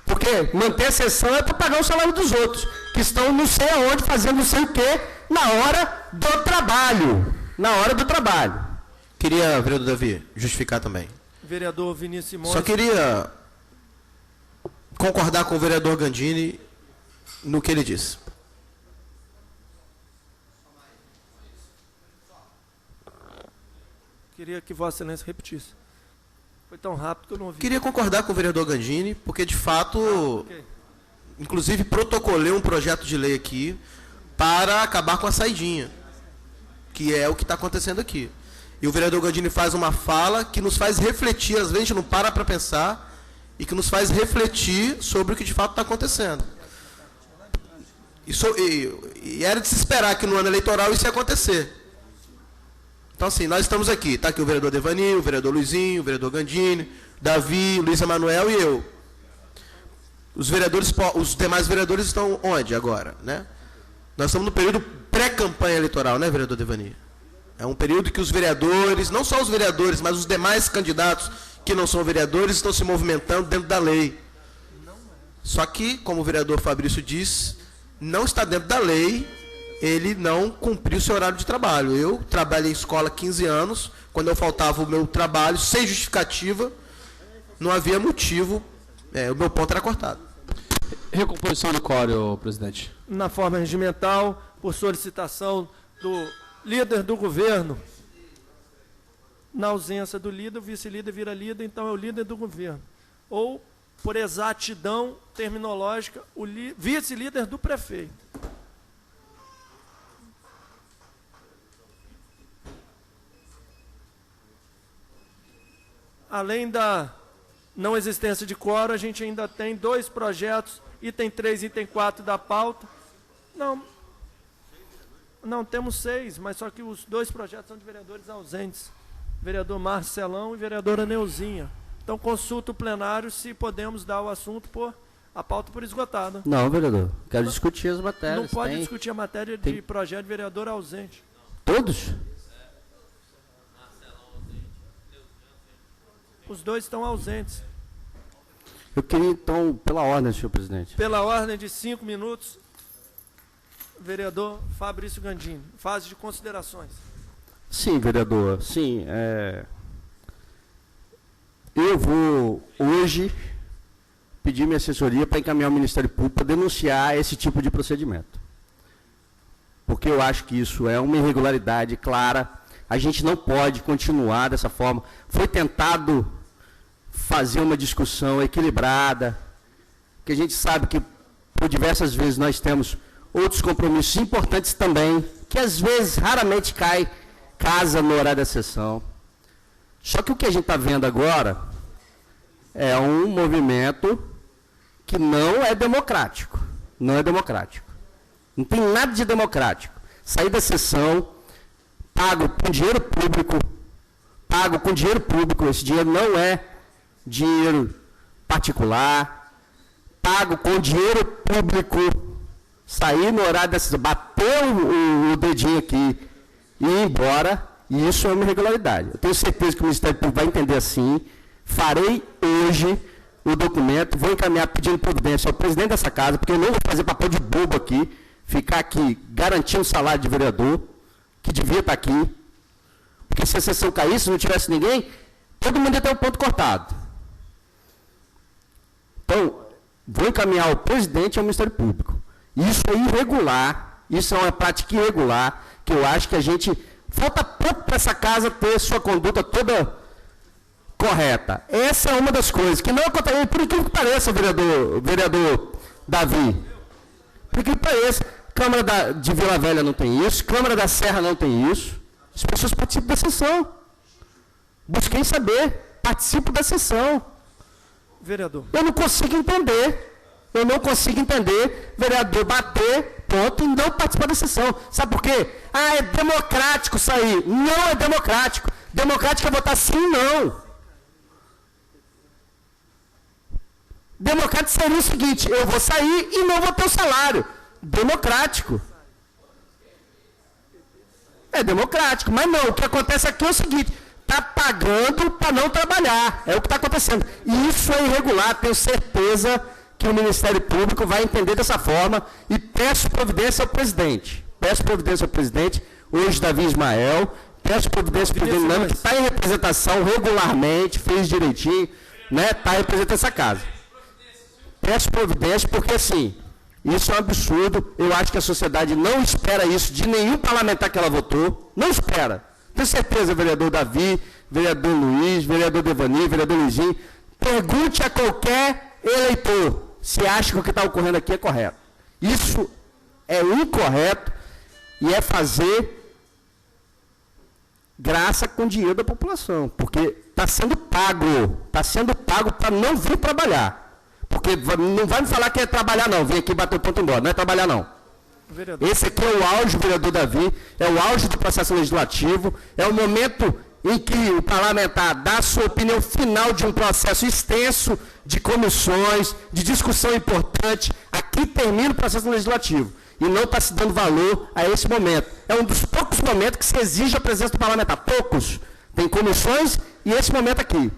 Porque manter a sessão é para pagar o salário dos outros, que estão não sei aonde, fazendo não sei o quê, na hora do trabalho. Na hora do trabalho. Queria, vereador Davi, justificar também. Vereador Vinícius Simões. Só queria concordar com o vereador Gandini no que ele disse. Queria que Vossa Excelência repetisse. Foi tão rápido que eu não ouvi. Queria concordar com o vereador Gandini, porque de fato, inclusive protocolei um projeto de lei aqui para acabar com a saidinha, que é o que está acontecendo aqui. E o vereador Gandini faz uma fala que nos faz refletir, às vezes a gente não para pensar, e que nos faz refletir sobre o que de fato está acontecendo. E era de se esperar que no ano eleitoral isso ia acontecer. Então, assim, nós estamos aqui. Está aqui o vereador Devani, o vereador Luizinho, o vereador Gandini, Davi, Luiz Emanuel e eu. Os demais vereadores estão onde agora, né? Nós estamos no período pré-campanha eleitoral, né, vereador Devani? É um período que os vereadores, não só os vereadores, mas os demais candidatos que não são vereadores estão se movimentando dentro da lei. Só que, como o vereador Fabrício disse, não está dentro da lei, ele não cumpriu o seu horário de trabalho. Eu trabalhei em escola há 15 anos, quando eu faltava o meu trabalho, sem justificativa, não havia motivo, o meu ponto era cortado. Recomposição do quórum, presidente. Na forma regimental, por solicitação do líder do governo. Na ausência do líder, o vice-líder vira líder, então é o líder do governo. Ou, por exatidão terminológica, o vice-líder do prefeito. Além da não existência de quórum, a gente ainda tem 2 projetos, item 3 e item 4 da pauta. Não, temos 6, mas só que os 2 projetos são de vereadores ausentes. Vereador Marcelão e vereadora Neuzinha. Então, consulta o plenário se podemos dar o assunto a pauta por esgotada. Não, vereador. Quero discutir as matérias. Não pode discutir a matéria de projeto de vereador ausente. Todos? Os dois estão ausentes. Eu queria, então, pela ordem, senhor presidente. Pela ordem de 5 minutos, vereador Fabrício Gandini. Fase de considerações. Sim, vereador. Sim, eu vou, hoje, pedir minha assessoria para encaminhar ao Ministério Público para denunciar esse tipo de procedimento. Porque eu acho que isso é uma irregularidade clara. A gente não pode continuar dessa forma. Foi tentado fazer uma discussão equilibrada, que a gente sabe que por diversas vezes nós temos outros compromissos importantes também, que às vezes, raramente casa no horário da sessão. Só que o que a gente está vendo agora é um movimento que não é democrático. Não é democrático. Não tem nada de democrático. Sair da sessão, pago com dinheiro público, esse dinheiro não é dinheiro particular, pago com dinheiro público, sair no horário da sessão, bater o dedinho aqui e ir embora, e isso é uma irregularidade. Eu tenho certeza que o Ministério Público vai entender assim. Farei hoje o documento, vou encaminhar pedindo providência ao presidente dessa casa, porque eu não vou fazer papel de bobo aqui, ficar aqui garantindo o salário de vereador, que devia estar aqui, porque se a sessão caísse, se não tivesse ninguém, todo mundo ia ter o ponto cortado. Então, vou encaminhar ao presidente e ao Ministério Público. Isso é irregular, isso é uma prática irregular, que eu acho que a gente... Falta pouco para essa casa ter sua conduta toda correta. Essa é uma das coisas que não acontece, por incrível que pareça, vereador Davi. Por incrível que pareça, Câmara de Vila Velha não tem isso, Câmara da Serra não tem isso. As pessoas participam da sessão. Busquei saber, participo da sessão. Vereador. Eu não consigo entender. Vereador bater, ponto, e não participar da sessão. Sabe por quê? Ah, é democrático sair. Não é democrático. Democrático é votar sim ou não. Democrático seria o seguinte, eu vou sair e não vou ter o salário. Democrático. É democrático, mas não. O que acontece aqui é o seguinte, está pagando para não trabalhar. É o que está acontecendo. E isso é irregular, tenho certeza que o Ministério Público vai entender dessa forma e peço providência ao presidente. Hoje Davi Ismael, peço providência ao presidente Nando, que está em representação regularmente, fez direitinho, né? Está representando essa casa. Peço providência porque, assim, isso é um absurdo. Eu acho que a sociedade não espera isso de nenhum parlamentar que ela votou. Não espera. Tenho certeza, vereador Davi, vereador Luiz, vereador Devani, vereador Luizinho, pergunte a qualquer eleitor se acha que o que está ocorrendo aqui é correto. Isso é incorreto e é fazer graça com o dinheiro da população, porque está sendo pago para não vir trabalhar. Porque não vai me falar que é trabalhar não, vem aqui bater o ponto embora, não é trabalhar não. Vereador. Esse aqui é o auge, vereador Davi, é o auge do processo legislativo, é o momento em que o parlamentar dá a sua opinião final de um processo extenso de comissões, de discussão importante. Aqui termina o processo legislativo e não está se dando valor a esse momento. É um dos poucos momentos que se exige a presença do parlamentar. Poucos. Tem comissões e esse momento aqui.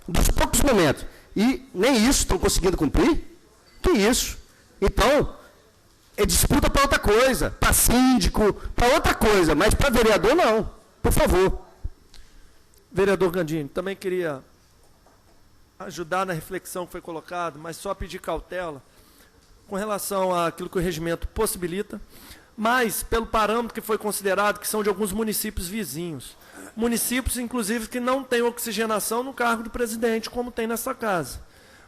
Um dos poucos momentos. E nem isso estão conseguindo cumprir? Que isso? Então, é disputa para outra coisa, para síndico, para outra coisa, mas para vereador não. Por favor. Vereador Gandini, também queria ajudar na reflexão que foi colocada, mas só pedir cautela com relação àquilo que o regimento possibilita, mas pelo parâmetro que foi considerado, que são de alguns municípios vizinhos. Municípios, inclusive, que não têm oxigenação no cargo do presidente, como tem nessa casa.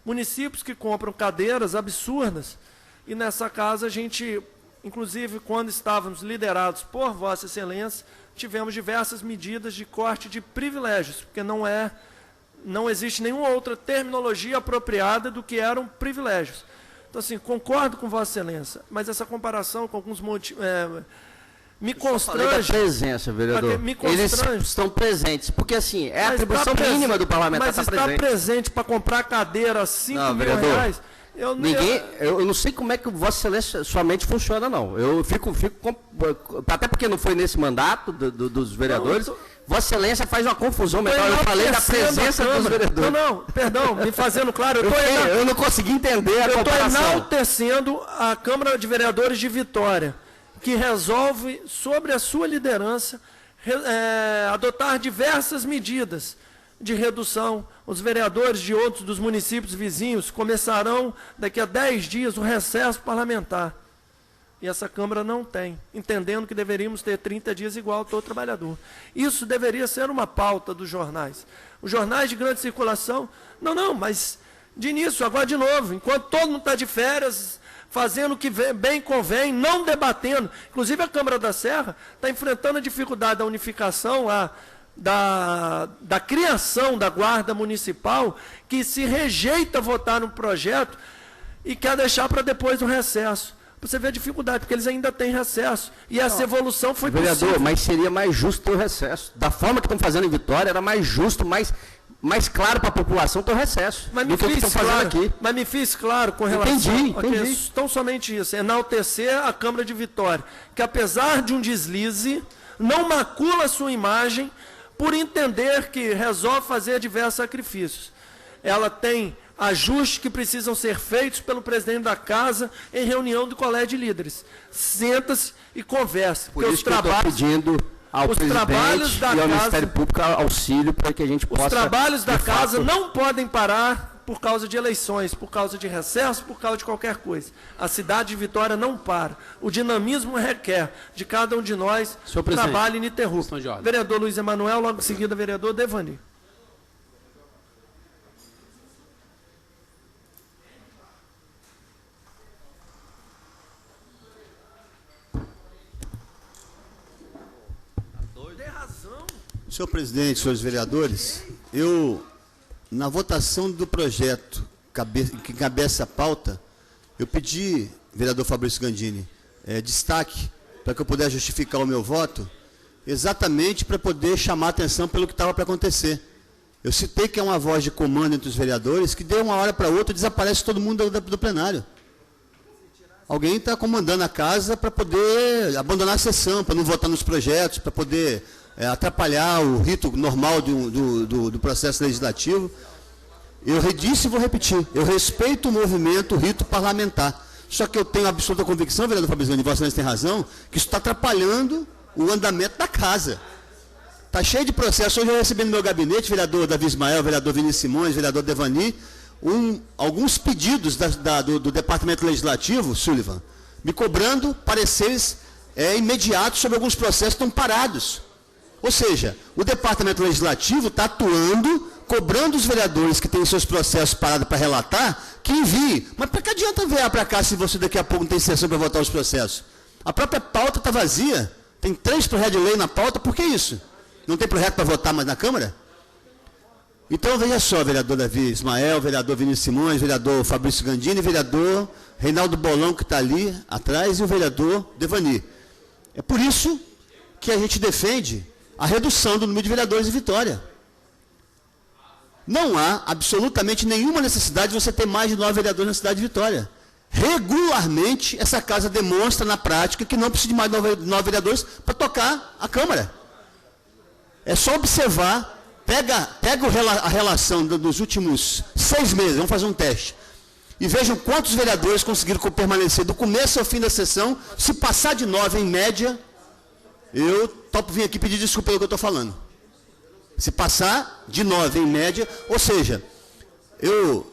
Municípios que compram cadeiras absurdas, e nessa casa a gente, inclusive, quando estávamos liderados por Vossa Excelência, tivemos diversas medidas de corte de privilégios, porque não existe nenhuma outra terminologia apropriada do que eram privilégios. Então, assim, concordo com Vossa Excelência, mas essa comparação com alguns Me constrange. Da presença, vereador. Me constrange. Eles estão presentes, porque assim, é a atribuição mínima do parlamentar estar presente. Mas está presente para comprar cadeira a R$5.000, eu não sei como é que Vossa Excelência, sua mente funciona, não. Eu fico até porque não foi nesse mandato dos vereadores. Vossa Excelência faz uma confusão mental. Eu falei da presença dos vereadores. Perdão, me fazendo claro. Eu não consegui entender a comparação. Eu estou enaltecendo a Câmara de Vereadores de Vitória, que resolve, sobre a sua liderança, adotar diversas medidas de redução. Os vereadores de outros dos municípios vizinhos começarão daqui a 10 dias o recesso parlamentar. E essa Câmara não tem, entendendo que deveríamos ter 30 dias igual a todo trabalhador. Isso deveria ser uma pauta dos jornais. Os jornais de grande circulação, mas de início, agora de novo, enquanto todo mundo está de férias, fazendo o que bem convém, não debatendo. Inclusive a Câmara da Serra está enfrentando a dificuldade da unificação lá, da criação da Guarda Municipal, que se rejeita votar no projeto e quer deixar para depois do recesso. Você vê a dificuldade, porque eles ainda têm recesso. E essa evolução foi possível. Vereador, mas seria mais justo ter o recesso. Da forma que estão fazendo em Vitória, era mais justo, mais claro para a população ter o recesso. Mas me fiz claro com relação Entendi. Tão somente isso, enaltecer a Câmara de Vitória, que apesar de um deslize, não macula a sua imagem por entender que resolve fazer diversos sacrifícios. Ela tem ajustes que precisam ser feitos pelo presidente da casa em reunião do colégio de líderes. Senta-se e conversa. Por isso que eu estou pedindo ao presidente e ao Ministério Público auxílio para que a gente possa... Os trabalhos da casa não podem parar por causa de eleições, por causa de recesso, por causa de qualquer coisa. A cidade de Vitória não para. O dinamismo requer de cada um de nós trabalho ininterrupto. Vereador Luiz Emanuel, logo em seguida, vereador Devani. Senhor presidente, senhores vereadores, na votação do projeto que encabeça a pauta, eu pedi, vereador Fabrício Gandini, destaque para que eu pudesse justificar o meu voto, exatamente para poder chamar a atenção pelo que estava para acontecer. Eu citei que é uma voz de comando entre os vereadores, que de uma hora para outra desaparece todo mundo do plenário. Alguém está comandando a casa para poder abandonar a sessão, para não votar nos projetos, para poder atrapalhar o rito normal do processo legislativo. Eu disse e vou repetir, eu respeito o movimento, o rito parlamentar. Só que eu tenho absoluta convicção, vereador Fabrício Gandini, Vossa Excelência tem razão, que isso está atrapalhando o andamento da casa. Está cheio de processos. Hoje eu recebi no meu gabinete, vereador Davi Ismael, vereador Vinícius Simões, vereador Devani, alguns pedidos do Departamento Legislativo, Sullivan, me cobrando pareceres imediatos sobre alguns processos que estão parados. Ou seja, o Departamento Legislativo está atuando, cobrando os vereadores que têm seus processos parados para relatar, que enviem. Mas para que adianta enviar para cá se você daqui a pouco não tem sessão para votar os processos? A própria pauta está vazia. Tem 3 projetos de lei na pauta, por que isso? Não tem projeto para votar mais na Câmara? Então, veja só, vereador Davi Ismael, vereador Vinícius Simões, vereador Fabrício Gandini, vereador Reinaldo Bolão, que está ali atrás, e o vereador Devani. É por isso que a gente defende a redução do número de vereadores em Vitória. Não há absolutamente nenhuma necessidade de você ter mais de 9 vereadores na cidade de Vitória. Regularmente, essa casa demonstra na prática que não precisa de mais de 9 vereadores para tocar a Câmara. É só observar, pega a relação dos últimos 6 meses, vamos fazer um teste, e vejam quantos vereadores conseguiram permanecer do começo ao fim da sessão. Se passar de 9 em média, eu topo vir aqui pedir desculpa pelo que eu estou falando. Se passar de 9 em média, ou seja,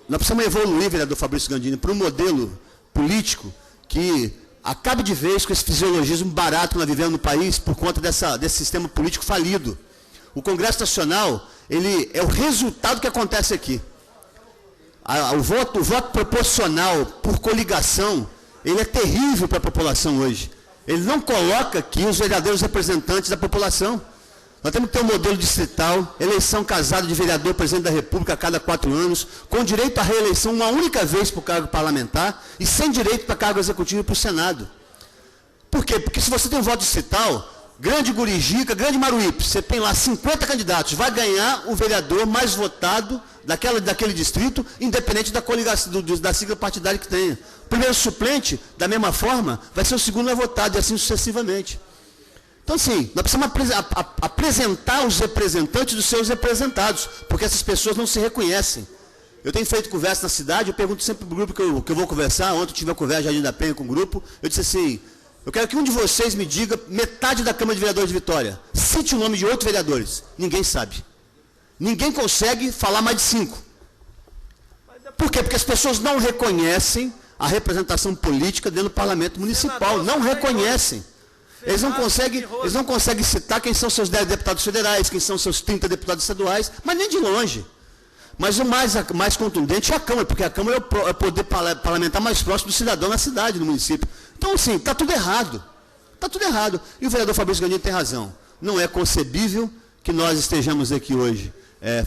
nós precisamos evoluir, vereador Fabrício Gandini, para um modelo político que acabe de vez com esse fisiologismo barato que nós vivemos no país por conta desse sistema político falido. O Congresso Nacional, ele é o resultado que acontece aqui. O voto proporcional por coligação, ele é terrível para a população hoje. Ele não coloca aqui os verdadeiros representantes da população. Nós temos que ter um modelo distrital, eleição casada de vereador presidente da República a cada 4 anos, com direito à reeleição uma única vez para o cargo parlamentar e sem direito para cargo executivo e para o Senado. Por quê? Porque se você tem um voto distrital, Grande Gurijica, Grande Maruípe, você tem lá 50 candidatos, vai ganhar o vereador mais votado daquele distrito, independente da coligação, da sigla partidária que tenha. O primeiro suplente, da mesma forma, vai ser o segundo a votado, e assim sucessivamente. Então, assim, nós precisamos apresentar os representantes dos seus representados, porque essas pessoas não se reconhecem. Eu tenho feito conversa na cidade, eu pergunto sempre para o grupo que eu vou conversar. Ontem eu tive uma conversa Jardim da Penha com o grupo, eu disse assim: eu quero que um de vocês me diga metade da Câmara de Vereadores de Vitória. Cite o nome de 8 vereadores. Ninguém sabe. Ninguém consegue falar mais de 5. Por quê? Porque as pessoas não reconhecem a representação política dentro do parlamento municipal. Não reconhecem. Eles não conseguem citar quem são seus 10 deputados federais, quem são seus 30 deputados estaduais, mas nem de longe. Mas o mais contundente é a Câmara, porque a Câmara é o poder parlamentar mais próximo do cidadão na cidade, no município. Então, assim, está tudo errado. Está tudo errado. E o vereador Fabrício Gandini tem razão. Não é concebível que nós estejamos aqui hoje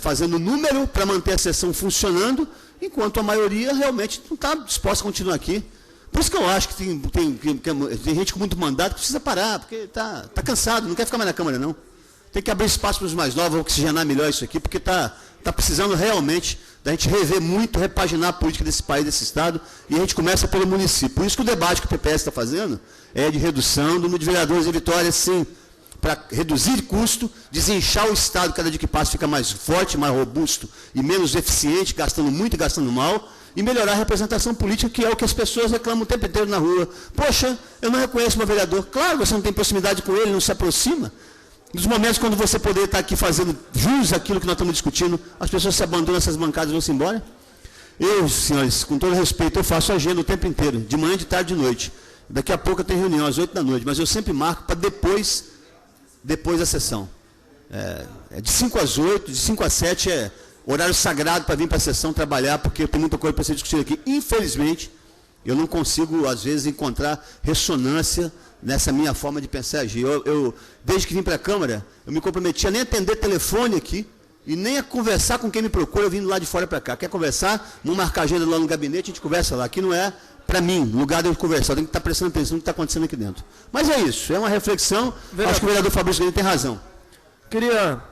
fazendo número para manter a sessão funcionando, enquanto a maioria realmente não está disposta a continuar aqui. Por isso que eu acho que tem gente com muito mandato que precisa parar, porque está cansado, não quer ficar mais na Câmara, não. Tem que abrir espaço para os mais novos, oxigenar melhor isso aqui, porque está precisando realmente da gente rever muito, repaginar a política desse país, desse Estado, e a gente começa pelo município. Por isso que o debate que o PPS está fazendo é de redução do número de vereadores em Vitória, sim, para reduzir custo, desinchar o Estado, cada dia que passa fica mais forte, mais robusto e menos eficiente, gastando muito e gastando mal, e melhorar a representação política, que é o que as pessoas reclamam o tempo inteiro na rua. Poxa, eu não reconheço meu vereador. Claro, você não tem proximidade com ele, não se aproxima. Nos momentos quando você poderia estar aqui fazendo jus àquilo que nós estamos discutindo, as pessoas se abandonam essas bancadas e vão-se embora. Eu, senhores, com todo respeito, eu faço agenda o tempo inteiro, de manhã, de tarde e de noite. Daqui a pouco eu tenho reunião às 8 da noite, mas eu sempre marco para depois da sessão. De 5 às 8, de 5 às 7 é horário sagrado para vir para a sessão trabalhar, porque tem muita coisa para ser discutida aqui. Infelizmente, eu não consigo, às vezes, encontrar ressonância nessa minha forma de pensar e agir. Desde que vim para a Câmara, eu me comprometi a nem atender telefone aqui e nem a conversar com quem me procura, eu vindo lá de fora para cá. Quer conversar? Vamos marcar agenda lá no gabinete, a gente conversa lá. Aqui não é, para mim, lugar de eu conversar. Eu tenho que estar prestando atenção no que está acontecendo aqui dentro. Mas é isso, é uma reflexão. Acho que o vereador Fabrício Gandini tem razão. Queria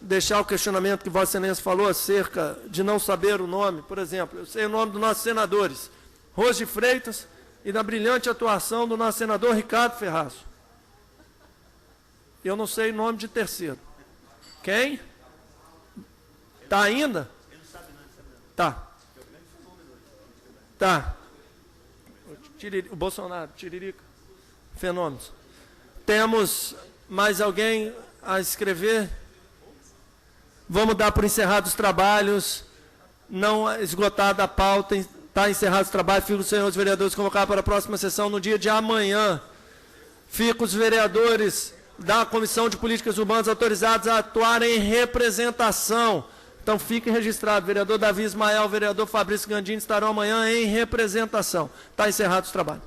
deixar o questionamento que Vossa Excelência falou acerca de não saber o nome. Por exemplo, eu sei o nome dos nossos senadores, Rose de Freitas, e da brilhante atuação do nosso senador Ricardo Ferraço. Eu não sei o nome de terceiro. Quem? Está ainda? Tá. Tá. O Bolsonaro, Tiririca. Fenômenos. Temos mais alguém a escrever? Vamos dar por encerrados os trabalhos. Não esgotada a pauta. Está encerrado o trabalho. Fico os senhores vereadores convocados para a próxima sessão no dia de amanhã. Fico os vereadores da Comissão de Políticas Urbanas autorizados a atuar em representação. Então fique registrado. Vereador Davi Ismael, vereador Fabrício Gandini estarão amanhã em representação. Está encerrado o trabalho.